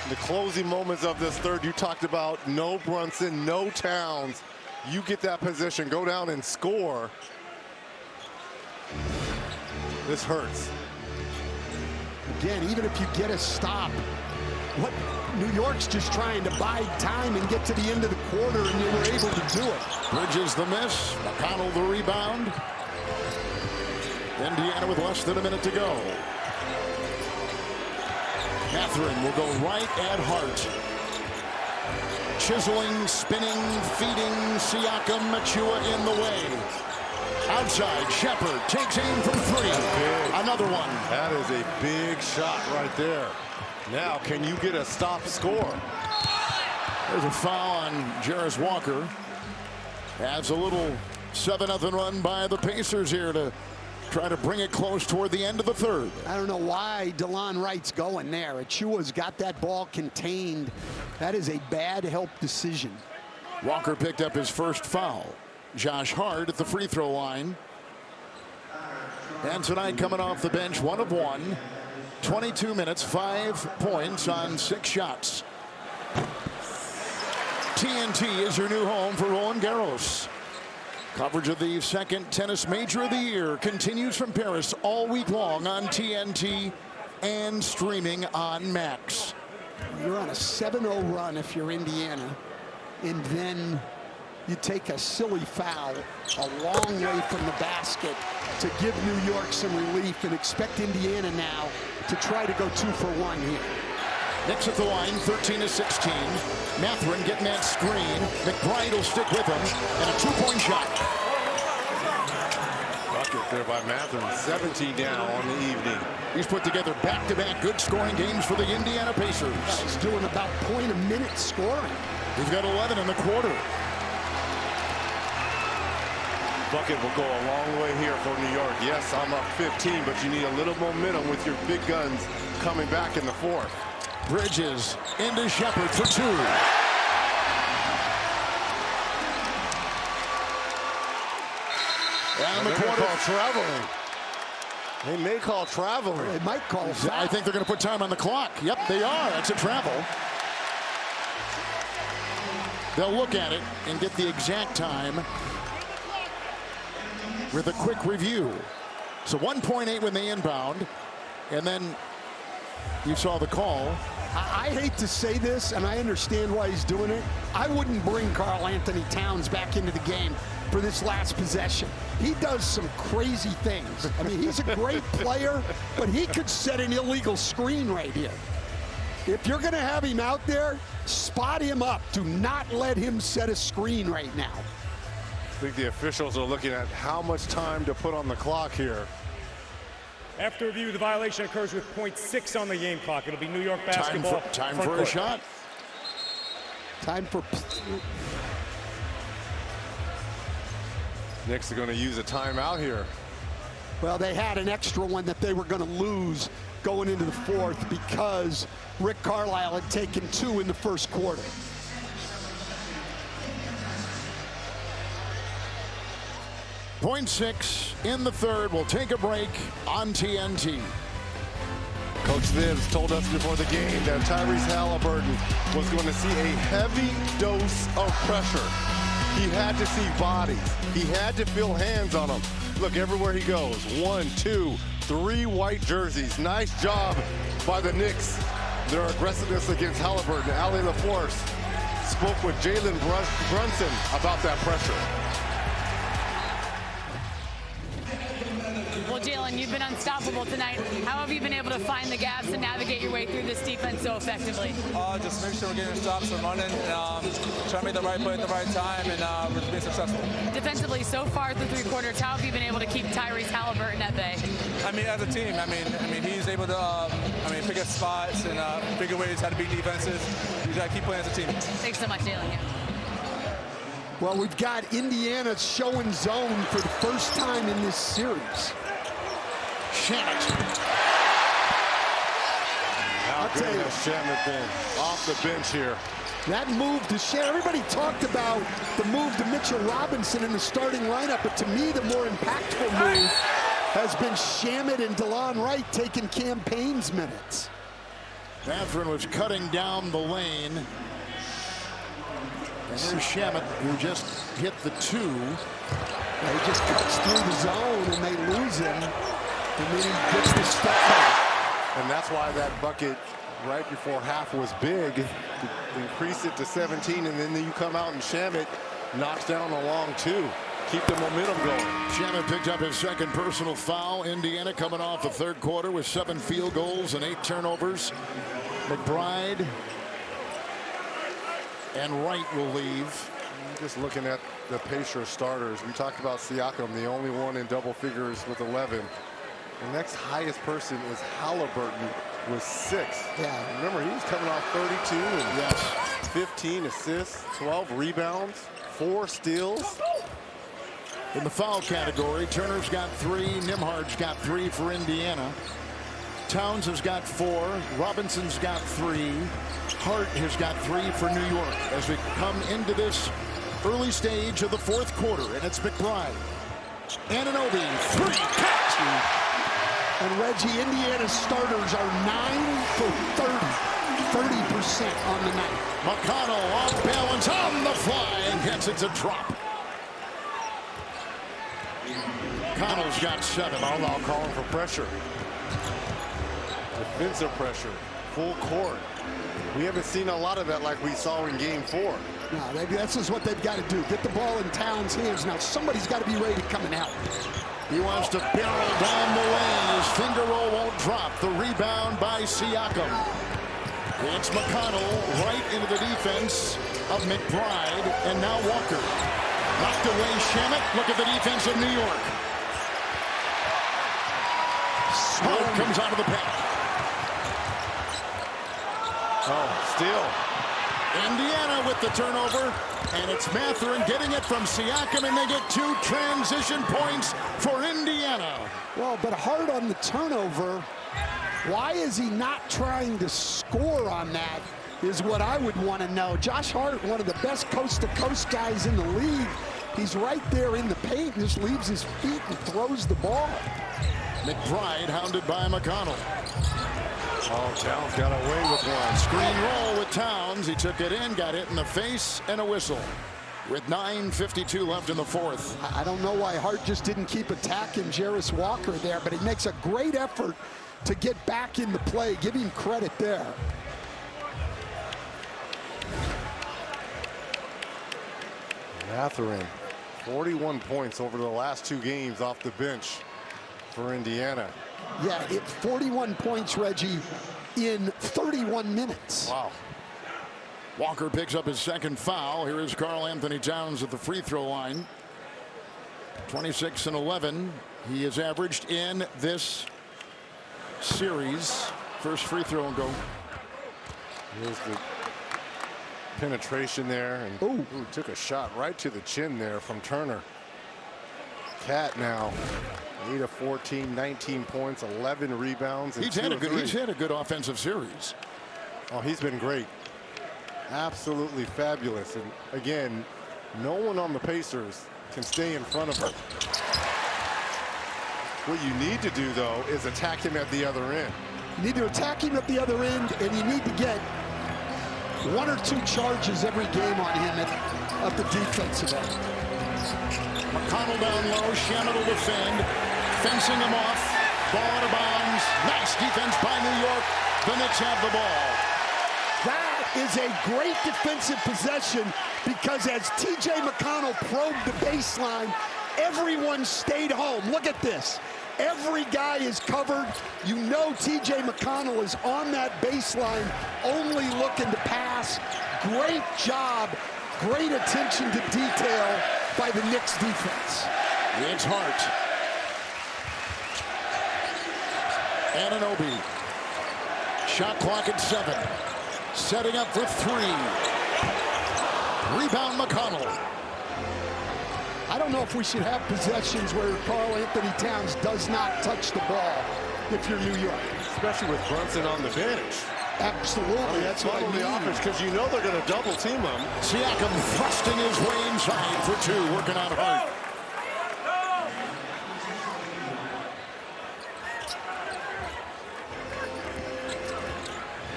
The closing moments of this third, you talked about no Brunson, no Towns. You get that position, go down and score. This hurts. Again, even if you get a stop, what New York's just trying to buy time and get to the end of the quarter, and they were able to do it. Bridges the miss. McConnell the rebound. Indiana with less than a minute to go. Mathurin will go right at Hart. Chiseling, spinning, feeding. Siakam, Achua in the way. Outside, Shepard takes aim from 3. Another one. That is a big shot right there. Now, can you get a stop score? There's a foul on Jarris Walker. Adds a little 7-0 run by the Pacers here to try to bring it close toward the end of the third. I don't know why DeLon Wright's going there. Achua's got that ball contained. That is a bad help decision. Walker picked up his first foul. Josh Hart at the free throw line. And tonight coming off the bench, 1 of 1. 22 minutes, 5 points on 6 shots. TNT is your new home for Roland Garros. Coverage of the second tennis major of the year continues from Paris all week long on TNT and streaming on Max. You're on a 7-0 run if you're Indiana, and then you take a silly foul a long way from the basket to give New York some relief and expect Indiana now to try to go 2 for 1 here. Knicks at the line, 13-16. Mathurin getting that screen. McBride will stick with him, and a 2-point shot. Bucket there by Mathurin, 17 down on the evening. He's put together back-to-back good scoring games for the Indiana Pacers. He's doing about point a minute scoring. He's got 11 in the quarter. Bucket will go a long way here for New York. Yes, I'm up 15, but you need a little momentum with your big guns coming back in the fourth. Bridges into Shepard for 2. And the quarter call traveling. They may call traveling. They might call foul. I think they're going to put time on the clock. Yep, they are. That's a travel. They'll look at it and get the exact time with a quick review. So 1.8 when they inbound, and then you saw the call. I hate to say this, and I understand why he's doing it. I wouldn't bring Karl Anthony Towns back into the game for this last possession. He does some crazy things. I mean, he's a great player, but he could set an illegal screen right here. If you're going to have him out there, spot him up. Do not let him set a screen right now. I think the officials are looking at how much time to put on the clock here. After review, the violation occurs with .6 on the game clock. It'll be New York basketball. Time for a shot. Time for... Knicks are going to use a timeout here. Well, they had an extra one that they were going to lose going into the fourth because Rick Carlisle had taken 2 in the first quarter. .6 in the third. We'll take a break on TNT. Coach, Coach Vibbs told us before the game that Tyrese Halliburton was going to see a heavy dose of pressure. He had to see bodies. He had to feel hands on them. Look, everywhere he goes, 1, 2, 3 white jerseys. Nice job by the Knicks. Their aggressiveness against Halliburton. Ali LaForce spoke with Jalen Brunson about that pressure. Well, Jalen, you've been unstoppable tonight. How have you been able to find the gaps and navigate your way through this defense so effectively? Just make sure we're getting stops and running, trying to make the right play at the right time, and we're being successful. Defensively, so far through 3 quarters, how have you been able to keep Tyrese Halliburton at bay? I mean, as a team, I mean, he's able to, pick up spots and figure ways how to beat defenses. You got to keep playing as a team. Thanks so much, Jalen. Well, we've got Indiana showing zone for the first time in this series. Shamet. How good has Shamet been off the bench here? That move to Shamet, everybody talked about the move to Mitchell Robinson in the starting lineup, but to me, the more impactful move has been Shamet and DeLon Wright taking campaigns minutes. Mathurin was cutting down the lane. And there's Shamet, who just hit the 2. He just cuts through the zone, and they lose him. And then he gets the step back. And that's why that bucket right before half was big. To increase it to 17, and then you come out and Shamet knocks down a long 2. Keep the momentum going. Shamet picked up his second personal foul. Indiana coming off the 3rd quarter with 7 field goals and 8 turnovers. McBride and Wright will leave. Just looking at the Pacers starters, we talked about Siakam, the only one in double figures with 11. The next highest person is Halliburton with 6. Yeah. Remember, he was coming off 32 and 15 assists, 12 rebounds, 4 steals. In the foul category, Turner's got 3, Nimhard's got 3 for Indiana. Towns has got 4, Robinson's got 3, Hart has got 3 for New York as we come into this early stage of the 4th quarter, and it's McBride. Anunoby, 3, catch! And Reggie, Indiana's starters are 9 for 30% on the night. McConnell off balance on the fly and gets it to drop. Connell's got 7. I'll calling for pressure. Defensive pressure, full court. We haven't seen a lot of that like we saw in game 4. No, that's just what they've got to do. Get the ball in Towns' hands. Now somebody's got to be ready to come and help. He wants to barrel down the lane. His finger roll won't drop. The rebound by Siakam. It's McConnell right into the defense of McBride, and now Walker. Knocked away Shamet. Look at the defense of New York. Hart comes out of the pack. Oh, steal. Indiana with the turnover, and it's Mathurin getting it from Siakam, and they get 2 transition points for Indiana. Well, but Hart on the turnover. Why is he not trying to score on that is what I would want to know. Josh Hart, one of the best coast-to-coast guys in the league. He's right there in the paint, just leaves his feet and throws the ball. McBride hounded by McConnell. Oh, Towns got away with one. Screen roll with Towns. He took it in, got hit in the face, and a whistle. With 9:52 left in the 4th. I don't know why Hart just didn't keep attacking Jarris Walker there, but he makes a great effort to get back in the play. Give him credit there. Mathurin, 41 points over the last 2 games off the bench for Indiana. Yeah, 41 points, Reggie, in 31 minutes. Wow. Walker picks up his 2nd foul. Here is Karl Anthony Towns at the free throw line. 26 and 11. He has averaged in this series. First free throw and go. Here's the penetration there, and ooh, took a shot right to the chin there from Turner. Cat now 8 of 14, 19 points, 11 rebounds. And he's had a good offensive series. Oh, he's been great. Absolutely fabulous. And again, no one on the Pacers can stay in front of him. What you need to do, though, is attack him at the other end. You need to attack him at the other end, and you need to get 1 or 2 charges every game on him at the defensive end. McConnell down low, Shamet will defend, fencing him off, ball out of bounds. Nice defense by New York. The Knicks have the ball. That is a great defensive possession because as T.J. McConnell probed the baseline, everyone stayed home. Look at this. Every guy is covered. You know T.J. McConnell is on that baseline, only looking to pass. Great job, great attention to detail by the Knicks defense. It's Hart. Anunoby. Shot clock at 7. Setting up for 3. Rebound McConnell. I don't know if we should have possessions where Karl Anthony Towns does not touch the ball if you're New York. Especially with Brunson on the bench. Absolutely, that's what I mean. The offense, because you know they're going to double team him. Siakam thrusting his way inside for 2, working on Hart.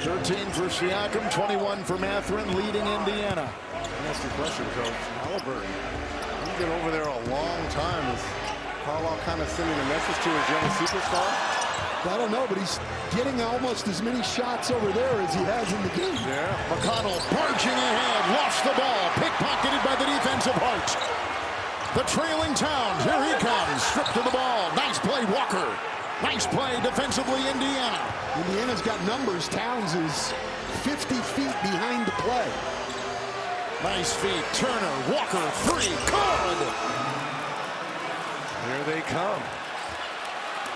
$13 for Siakam, 21 for Mathurin, leading Indiana. That's the question, Coach. Halliburton, he's been over there a long time. Is Carlisle kind of sending a message to his young superstar? I don't know, but he's getting almost as many shots over there as he has in the game. Yeah. McConnell barging ahead, lost the ball, pickpocketed by the defensive Hart. The trailing Towns, here he comes, stripped to the ball. Nice play, Walker. Nice play defensively, Indiana. Indiana's got numbers. Towns is 50 feet behind the play. Nice feet. Turner, Walker, 3. Good. Here they come.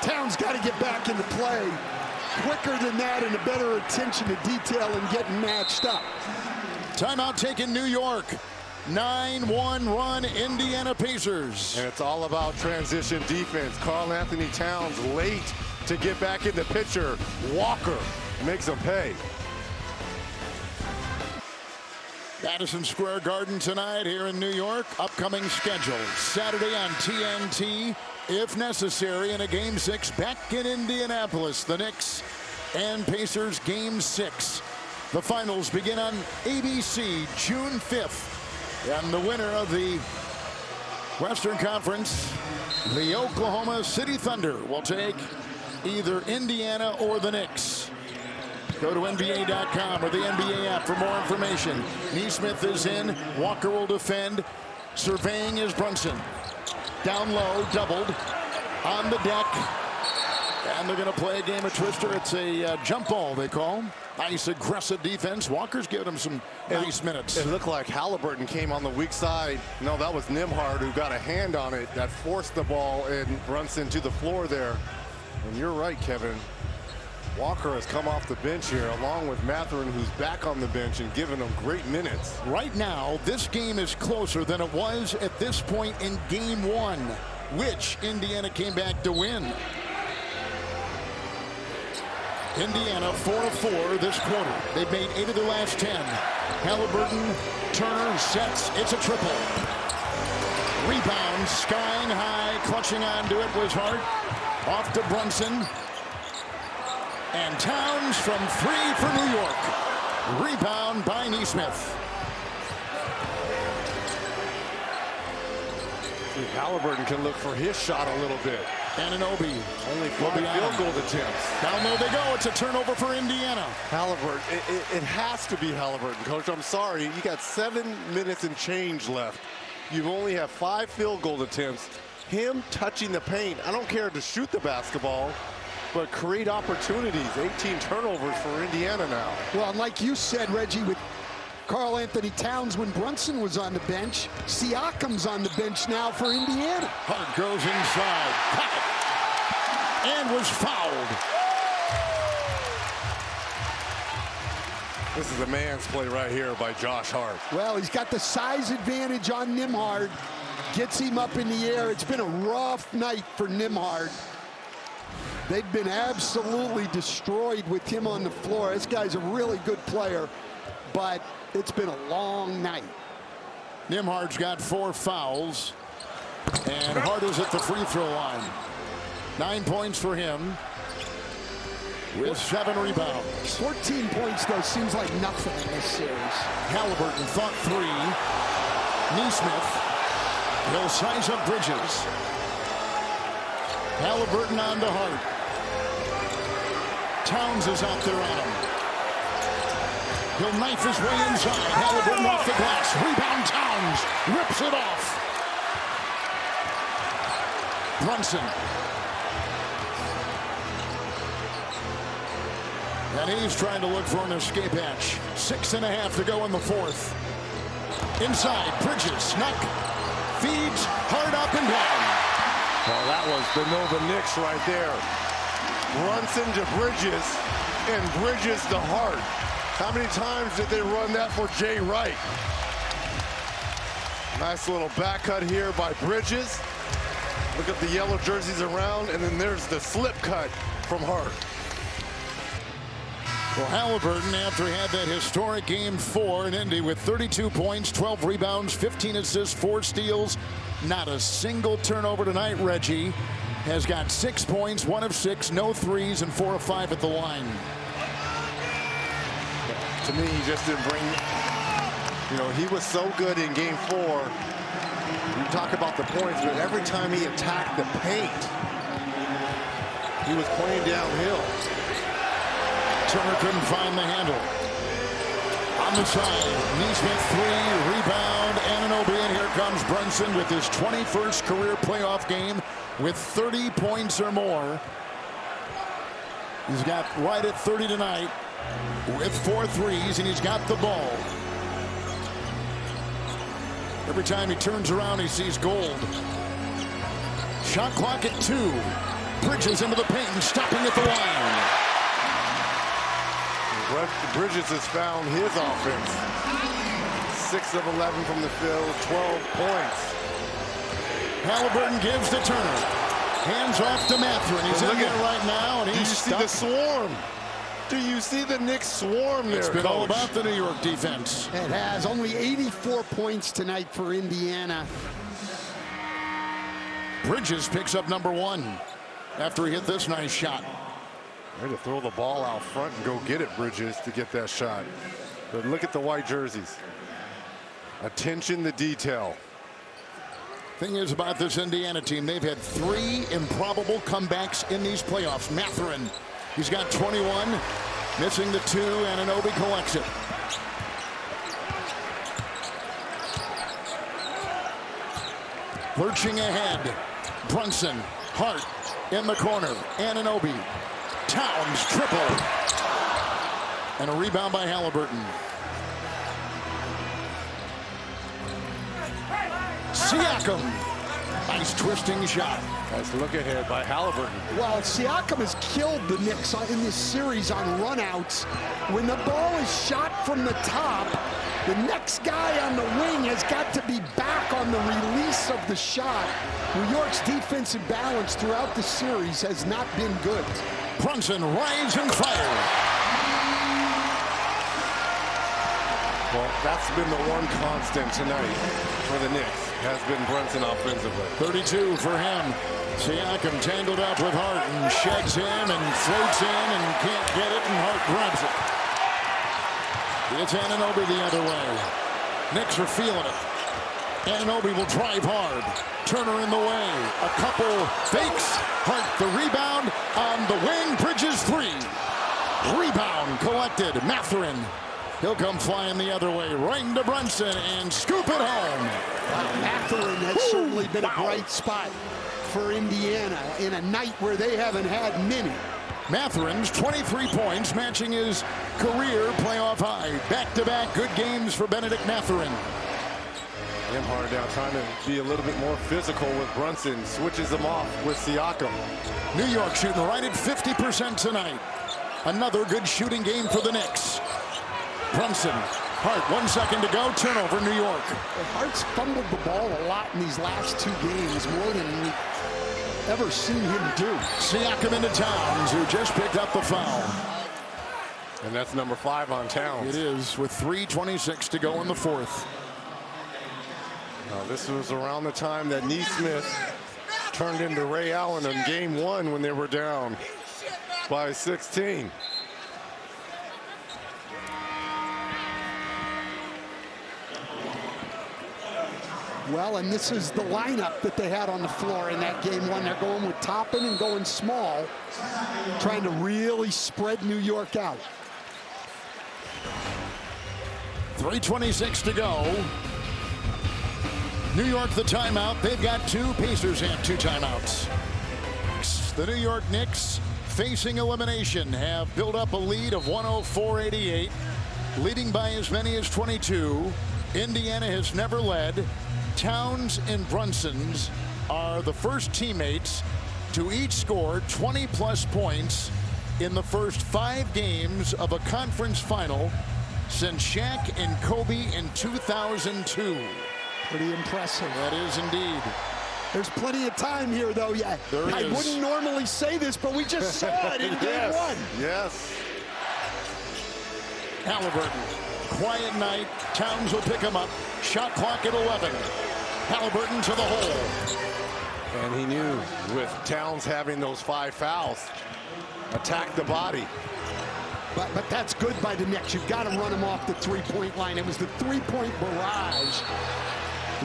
Towns got to get back into play quicker than that and a better attention to detail and getting matched up. Timeout taken, New York. 9-1 run, Indiana Pacers. And it's all about transition defense. Karl Anthony Towns late to get back in the picture. Walker makes them pay. Madison Square Garden tonight here in New York. Upcoming schedule. Saturday on TNT, if necessary, in a Game 6 back in Indianapolis. The Knicks and Pacers Game 6. The finals begin on ABC June 5th. And the winner of the Western Conference, the Oklahoma City Thunder, will take either Indiana or the Knicks. Go to NBA.com or the NBA app for more information. Nesmith is in. Walker will defend. Surveying is Brunson. Down low, doubled. On the deck. And they're going to play a game of Twister. It's a jump ball, they call. Nice aggressive defense. Walker's giving him some nice minutes. It looked like Halliburton came on the weak side. No, that was Nembhard who got a hand on it that forced the ball and Brunson to the floor there. And you're right, Kevin. Walker has come off the bench here along with Mathurin, who's back on the bench and giving them great minutes. Right now, this game is closer than it was at this point in Game 1, which Indiana came back to win. Indiana 4 of 4 this quarter. They've made 8 of their last 10. Halliburton, Turner sets. It's a triple. Rebound, skying high, clutching onto it was Hart. Off to Brunson. And Towns from 3 for New York. Rebound by Nesmith. Halliburton can look for his shot a little bit. Anunoby. Only 5 field goal attempts. Down low they go. It's a turnover for Indiana. Halliburton. It has to be Halliburton, Coach. I'm sorry. You got 7 minutes and change left. You only have 5 field goal attempts. Him touching the paint. I don't care to shoot the basketball, but create opportunities. 18 turnovers for Indiana now. Well, like you said, Reggie, with Karl Anthony Towns when Brunson was on the bench, Siakam's on the bench now for Indiana. Hart goes inside, caught it, and was fouled. This is a man's play right here by Josh Hart. Well, he's got the size advantage on Nembhard. Gets him up in the air. It's been a rough night for Nembhard. They've been absolutely destroyed with him on the floor. This guy's a really good player, but it's been a long night. Nembhard's got 4 fouls, and Hart is at the free throw line. 9 points for him. with 7 rebounds. 14 points, though, seems like nothing in this series. Halliburton thought 3. Neesmith. He'll size up Bridges. Halliburton on to Hart. Towns is out there on him. He'll knife his way inside. Halliburton off the glass. Rebound Towns. Rips it off. Brunson. And he's trying to look for an escape hatch. 6.5 to go in the fourth. Inside, Bridges, snuck. Feeds, hard up and down. Well, that was the Nova Knicks right there. Brunson to Bridges, and Bridges to Hart. How many times did they run that for Jay Wright? Nice little back cut here by Bridges. Look at the yellow jerseys around, and then there's the slip cut from Hart. Well, Halliburton, after he had that historic game 4 in Indy with 32 points, 12 rebounds, 15 assists, 4 steals, not a single turnover tonight. Reggie has got 6 points, 1 of 6, no threes, and 4 of 5 at the line. To me, he just didn't bring, he was so good in game 4. You talk about the points, but every time he attacked the paint, he was playing downhill. Turner couldn't find the handle. On the side, Neesmith 3, rebound, Anunoby, and here comes Brunson with his 21st career playoff game with 30 points or more. He's got right at 30 tonight with 4 threes, and he's got the ball. Every time he turns around, he sees gold. Shot clock at 2. Bridges into the paint and stopping at the line. Bridges has found his offense. 6 of 11 from the field, 12 points. Halliburton gives to Turner. Hands off to Mathurin. He's in there right now, and he's see the swarm? Do you see the Knicks swarm there, It's been Coach? all about the New York defense. It has only 84 points tonight for Indiana. Bridges picks up number 1 after he hit this nice shot. Ready to throw the ball out front and go get it, Bridges, to get that shot. But look at the white jerseys. Attention to detail. Thing is about this Indiana team, they've had 3 improbable comebacks in these playoffs. Mathurin, he's got 21, missing the 2, and Anunoby collects it. Lurching ahead, Brunson, Hart in the corner, Anunoby. Towns triple. And a rebound by Halliburton. Siakam. Nice twisting shot. Nice look ahead by Halliburton. Well, Siakam has killed the Knicks in this series on runouts. When the ball is shot from the top, the next guy on the wing has got to be back on the release of the shot. New York's defensive balance throughout the series has not been good. Brunson rise and fire. Well, that's been the one constant tonight for the Knicks, has been Brunson offensively. 32 for him. Siakam tangled up with Hart and sheds him and floats in and can't get it, and Hart grabs it. It's Anunoby the other way. Knicks are feeling it. Anunoby will drive hard. Turner in the way. A couple fakes. Hart the rebound on the wing. Bridges 3. Rebound collected. Mathurin. He'll come flying the other way. Right into Brunson and scoop it home. Mathurin has certainly been a bright spot for Indiana in a night where they haven't had many. Mathurin's 23 points, matching his career playoff high. Back-to-back good games for Benedict Mathurin. Nembhard now trying to be a little bit more physical with Brunson. Switches them off with Siakam. New York shooting right at 50% tonight. Another good shooting game for the Knicks. Brunson, Hart, 1 second to go. Turnover, New York. Hart's fumbled the ball a lot in these last 2 games, more than we've ever seen him do. Siakam into Towns, who just picked up the foul. And that's number 5 on Towns. It is, with 3:26 to go in the fourth. Now, this was around the time that Neesmith turned into Ray Allen in game 1 when they were down. by 16. Well, and this is the lineup that they had on the floor in that game one. They're going with Toppin and going small, trying to really spread New York out. 3:26 to go. New York the timeout. They've got two. Pacers have two timeouts. The New York Knicks, facing elimination, have built up a lead of 104-88, leading by as many as 22. Indiana has never led. Towns and Brunson's are the first teammates to each score 20-plus points in the first 5 games of a conference final since Shaq and Kobe in 2002. Pretty impressive. That is indeed. There's plenty of time here, though. Yeah, I wouldn't normally say this, but we just saw it in game one. Yes. Halliburton, quiet night. Towns will pick him up. Shot clock at 11. Halliburton to the hole. And he knew with Towns having those 5 fouls, attack the body. But that's good by the Knicks. You've got to run him off the three-point line. It was the three-point barrage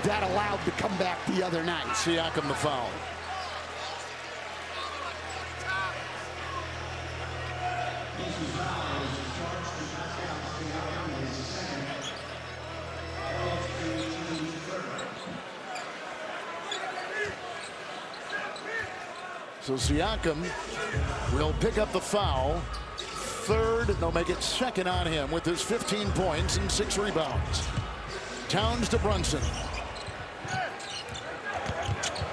that allowed the comeback the other night. Siakam the foul. So Siakam will pick up the foul. Third, they'll make it second on him with his 15 points and 6 rebounds. Towns to Brunson.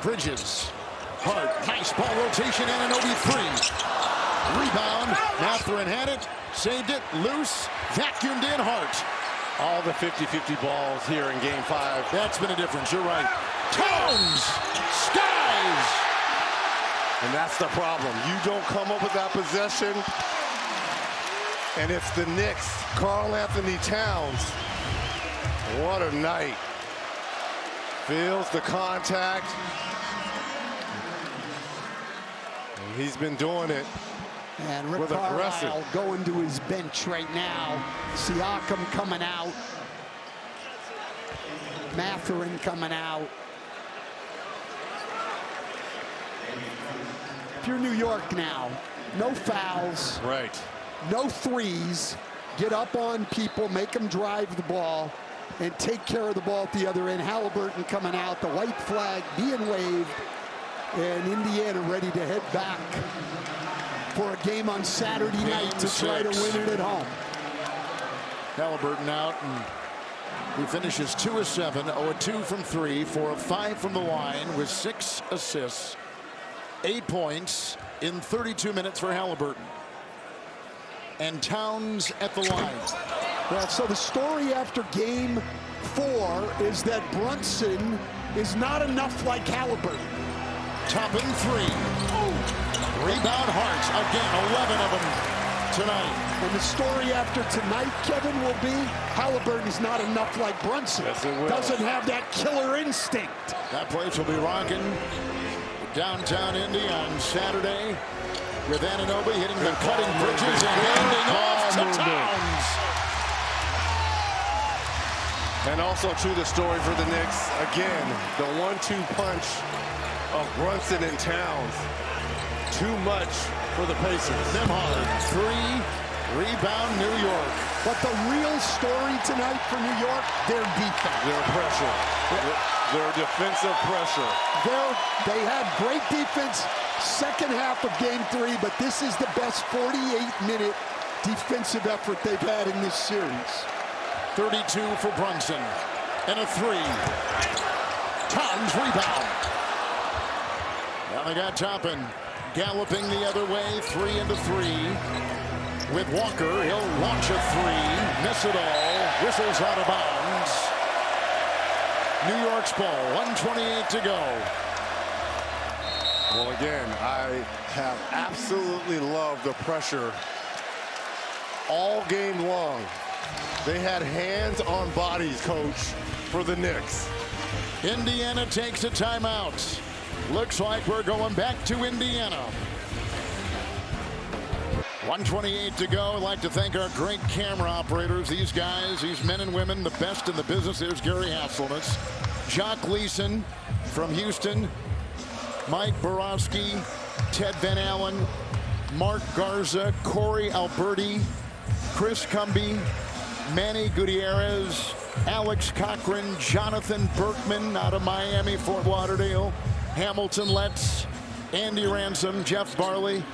Bridges. Hart. Nice ball rotation. Anunoby 3. Rebound. Mathurin had it. Saved it. Loose. Vacuumed in. Hart. All the 50-50 balls here in game 5. That's been a difference. You're right. Towns. Skies. And that's the problem. You don't come up with that possession. And it's the Knicks. Karl Anthony Towns. What a night. Feels the contact. And he's been doing it. And Rick Carlisle going to his bench right now. Siakam coming out. Mathurin coming out. If you're New York now, no fouls. Right. No threes. Get up on people, make them drive the ball, and take care of the ball at the other end. Halliburton coming out, the white flag being waved, and Indiana ready to head back for a game on Saturday night to try to win it at home. Halliburton out, and he finishes 2 of 7, 0 of 2 from 3, 4 of 5 from the line with 6 assists, 8 points in 32 minutes for Halliburton. And Towns at the line. Well, so the story after game 4 is that Brunson is not enough like Halliburton. Toppin 3. Rebound Hart. Again, 11 of them tonight. And the story after tonight, Kevin, will be Halliburton is not enough like Brunson. Yes, it will. Doesn't have that killer instinct. That place will be rocking downtown Indy on Saturday with Anunoby hitting the cutting bridges and handing off to Towns. And also to the story for the Knicks, again, the 1-2 punch of Brunson and Towns. Too much for the Pacers. Nembhard, 3, rebound New York. But the real story tonight for New York, their defense. Their pressure. Their defensive pressure. They had great defense second half of game 3, but this is the best 48-minute defensive effort they've had in this series. 32 for Brunson. And a 3. Towns rebound. Now they got Toppin galloping the other way, 3 into 3. With Walker, he'll launch a 3, miss it all, whistles out of bounds. New York's ball, 1:28 to go. Well, again, I have absolutely loved the pressure all game long. They had hands on bodies, coach, for the Knicks. Indiana takes a timeout. Looks like we're going back to Indiana. 1:28 to go. I'd like to thank our great camera operators. These guys, these men and women, the best in the business. There's Gary Hasselness, Jock Leeson from Houston, Mike Borowski, Ted Van Allen, Mark Garza, Corey Alberti, Chris Cumby, Manny Gutierrez, Alex Cochran, Jonathan Berkman out of Miami, Fort Lauderdale, Hamilton Letts, Andy Ransom, Jeff Barley,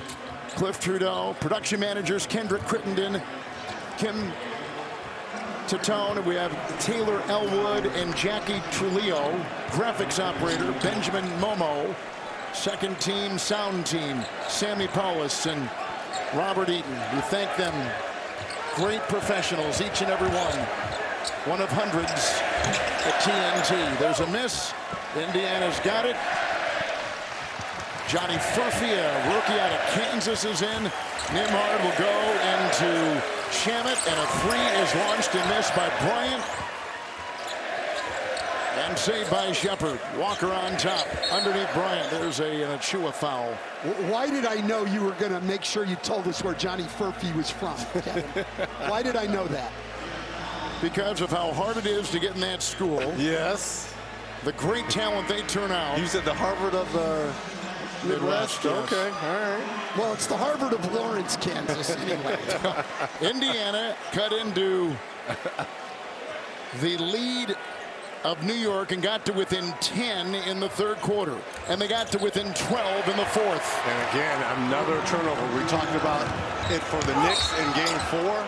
Cliff Trudeau, production managers Kendrick Crittenden, Kim Tatone. We have Taylor Elwood and Jackie Trujillo, graphics operator Benjamin Momo, second team sound team Sammy Paulus and Robert Eaton. We thank them. Great professionals, each and every one of hundreds at TNT. There's a miss. Indiana's got it. Johnny Furphy, a rookie out of Kansas, is in. Nimhard will go into Shamet, and a three is launched and missed by Bryant. And saved by Shepard. Walker on top. Underneath Bryant, there's an Achua foul. Why did I know you were going to make sure you told us where Johnny Furphy was from, Kevin? Why did I know that? Because of how hard it is to get in that school. Yes. The great talent they turn out. You said the Harvard of the Midwest? Yes. Okay, all right. Well, it's the Harvard of Lawrence, Kansas, anyway. Indiana cut into the lead of New York and got to within 10 in the third quarter. And they got to within 12 in the fourth. And again, another turnover. We talked about it for the Knicks in game 4.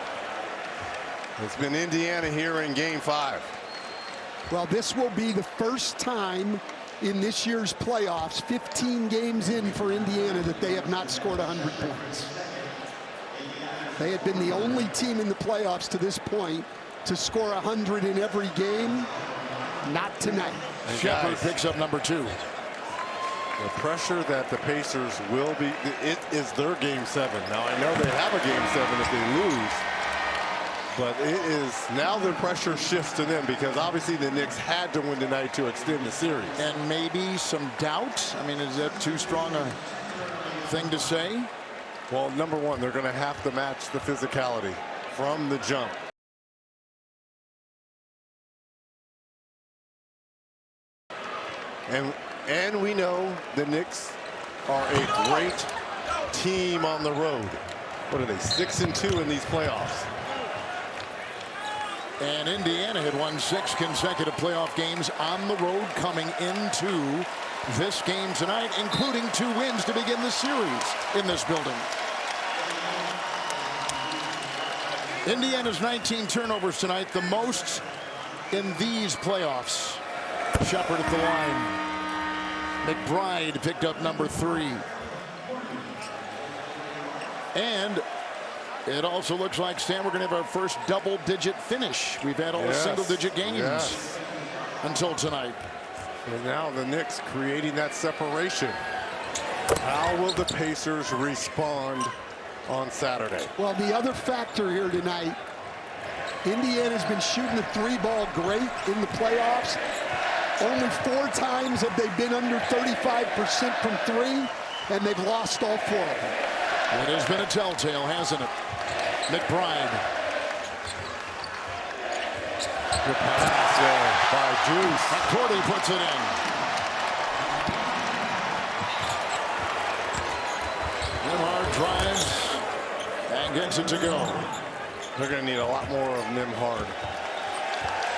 It's been Indiana here in game 5. Well, this will be the first time in this year's playoffs, 15 games in for Indiana, that they have not scored 100 points. They had been the only team in the playoffs to this point to score 100 in every game. Not tonight. Shepard picks up number 2. The pressure that the Pacers will be, it is their game 7. Now, I know they have a game 7 if they lose. But it is now the pressure shifts to them because obviously the Knicks had to win tonight to extend the series. And maybe some doubt. I mean, is that too strong a thing to say? Well, number one, they're going to have to match the physicality from the jump. And we know the Knicks are a great team on the road. What are they, 6-2 in these playoffs? And Indiana had won 6 consecutive playoff games on the road coming into this game tonight, including 2 wins to begin the series in this building. Indiana's 19 turnovers tonight, the most in these playoffs. Shepard at the line. McBride picked up number 3. And it also looks like, Stan, we're going to have our first double-digit finish. We've had all single-digit games until tonight. And now the Knicks creating that separation. How will the Pacers respond on Saturday? Well, the other factor here tonight, Indiana's been shooting the 3-ball great in the playoffs. Only 4 times have they been under 35% from 3, and they've lost all 4 of them. It has been a telltale, hasn't it? McBride. Good pass there by Juice. McCourty puts it in. Nimhard drives and gets it to go. They're going to need a lot more of Nimhard.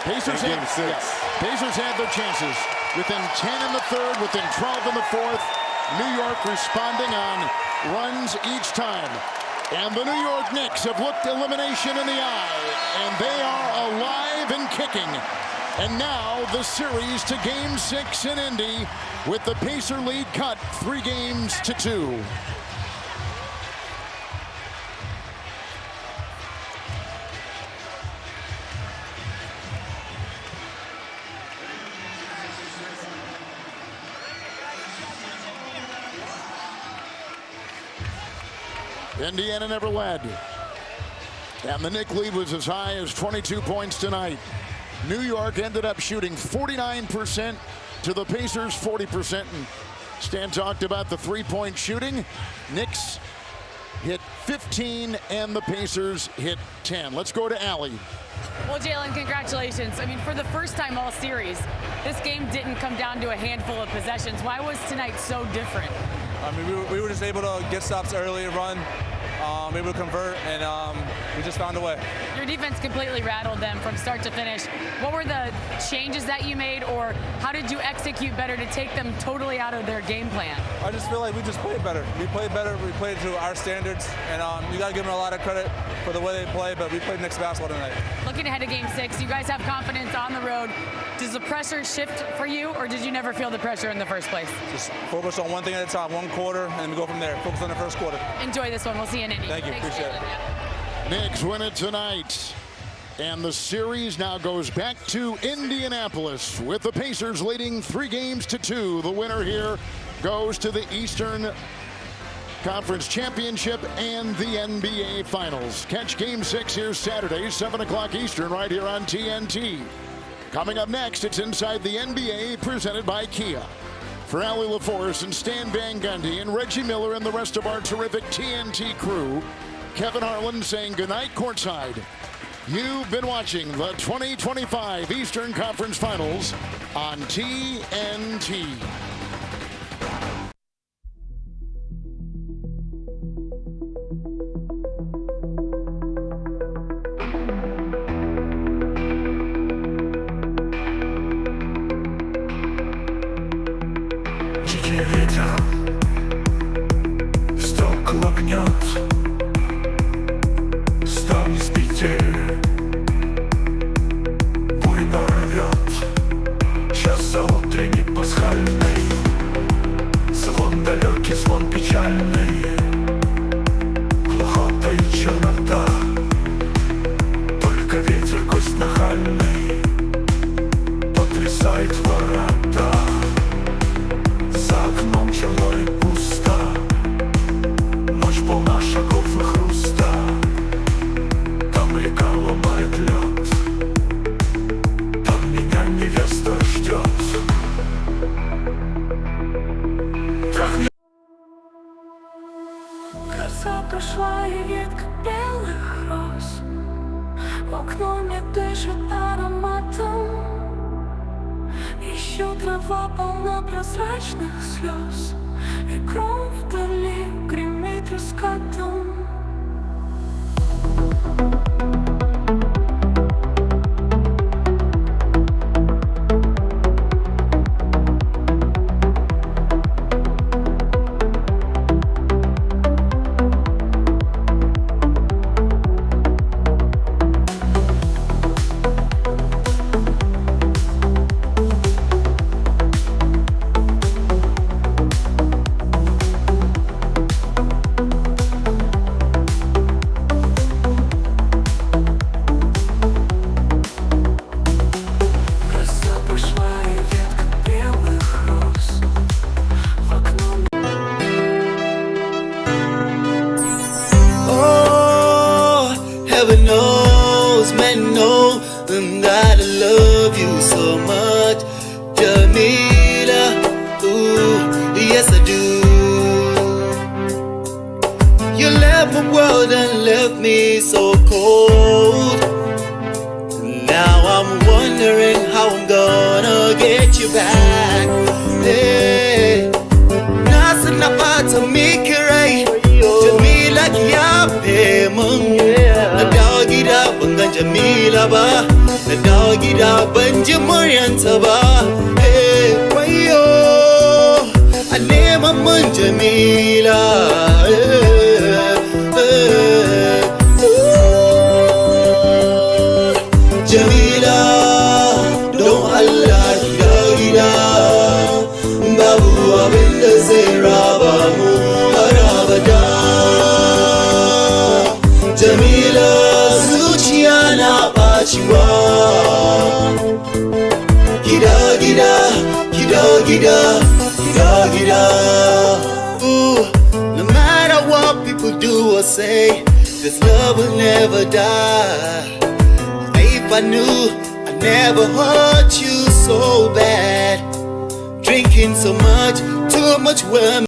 Pacers game 6. Pacers had their chances. Within 10 in the third, within 12 in the fourth. New York responding on runs each time. And the New York Knicks have looked elimination in the eye. And they are alive and kicking. And now the series to game 6 in Indy with the Pacer lead cut 3-2. Indiana never led. And the Knick lead was as high as 22 points tonight. New York ended up shooting 49% to the Pacers 40%. And Stan talked about the 3-point shooting. Knicks hit 15 and the Pacers hit 10. Let's go to Allie. Well, Jalen, congratulations. I mean, for the first time all series, this game didn't come down to a handful of possessions. Why was tonight so different? I mean, we were just able to get stops early, run, able to convert, and we just found a way. Your defense completely rattled them from start to finish. What were the changes that you made, or how did you execute better to take them totally out of their game plan? I just feel like we just played better. We played better. We played to our standards, and you got to give them a lot of credit for the way they play, but we played Knicks basketball tonight. Looking ahead to Game 6, you guys have confidence on the road. Does the pressure shift for you, or did you never feel the pressure in the first place? Just focus on one thing at a time, one quarter, and we go from there. Focus on the first quarter. Enjoy this one. We'll see you in Indy. Thank you. Appreciate it. Knicks win it tonight. And the series now goes back to Indianapolis with the Pacers leading 3-2. The winner here goes to the Eastern Conference Championship and the NBA Finals. Catch Game 6 here Saturday, 7 o'clock Eastern, right here on TNT. Coming up next, it's Inside the NBA, presented by Kia. For Allie LaForce and Stan Van Gundy and Reggie Miller and the rest of our terrific TNT crew, Kevin Harlan saying goodnight courtside. You've been watching the 2025 Eastern Conference Finals on TNT. Прошла и ветка белых роз, в окно мне дышит ароматом. Еще трава полна прозрачных слез, и гром вдали гремит раскатом. Heaven knows, men know that I love you so much, Jamila. Ooh, yes I do. You left my world and left me so cold. Now I'm wondering how I'm gonna get you back. Hey, nasa napata mikirai, Jamila kiyape mung. Na dawo gida ban ga Jamila ba, na dawo gida ban ji muryanta ba. Hey, wayo, a neman mun Jamila. Jamila, don Allah ki dawo gida, babu abin da zai raba mu har abada. Jamila, zuciya na ɓaciwa. Gida, gida, gida, gida, gida, gida. Ooh, no matter what people do or say, this love will never die. If I knew I never hurt you so bad, drinking so much, too much women.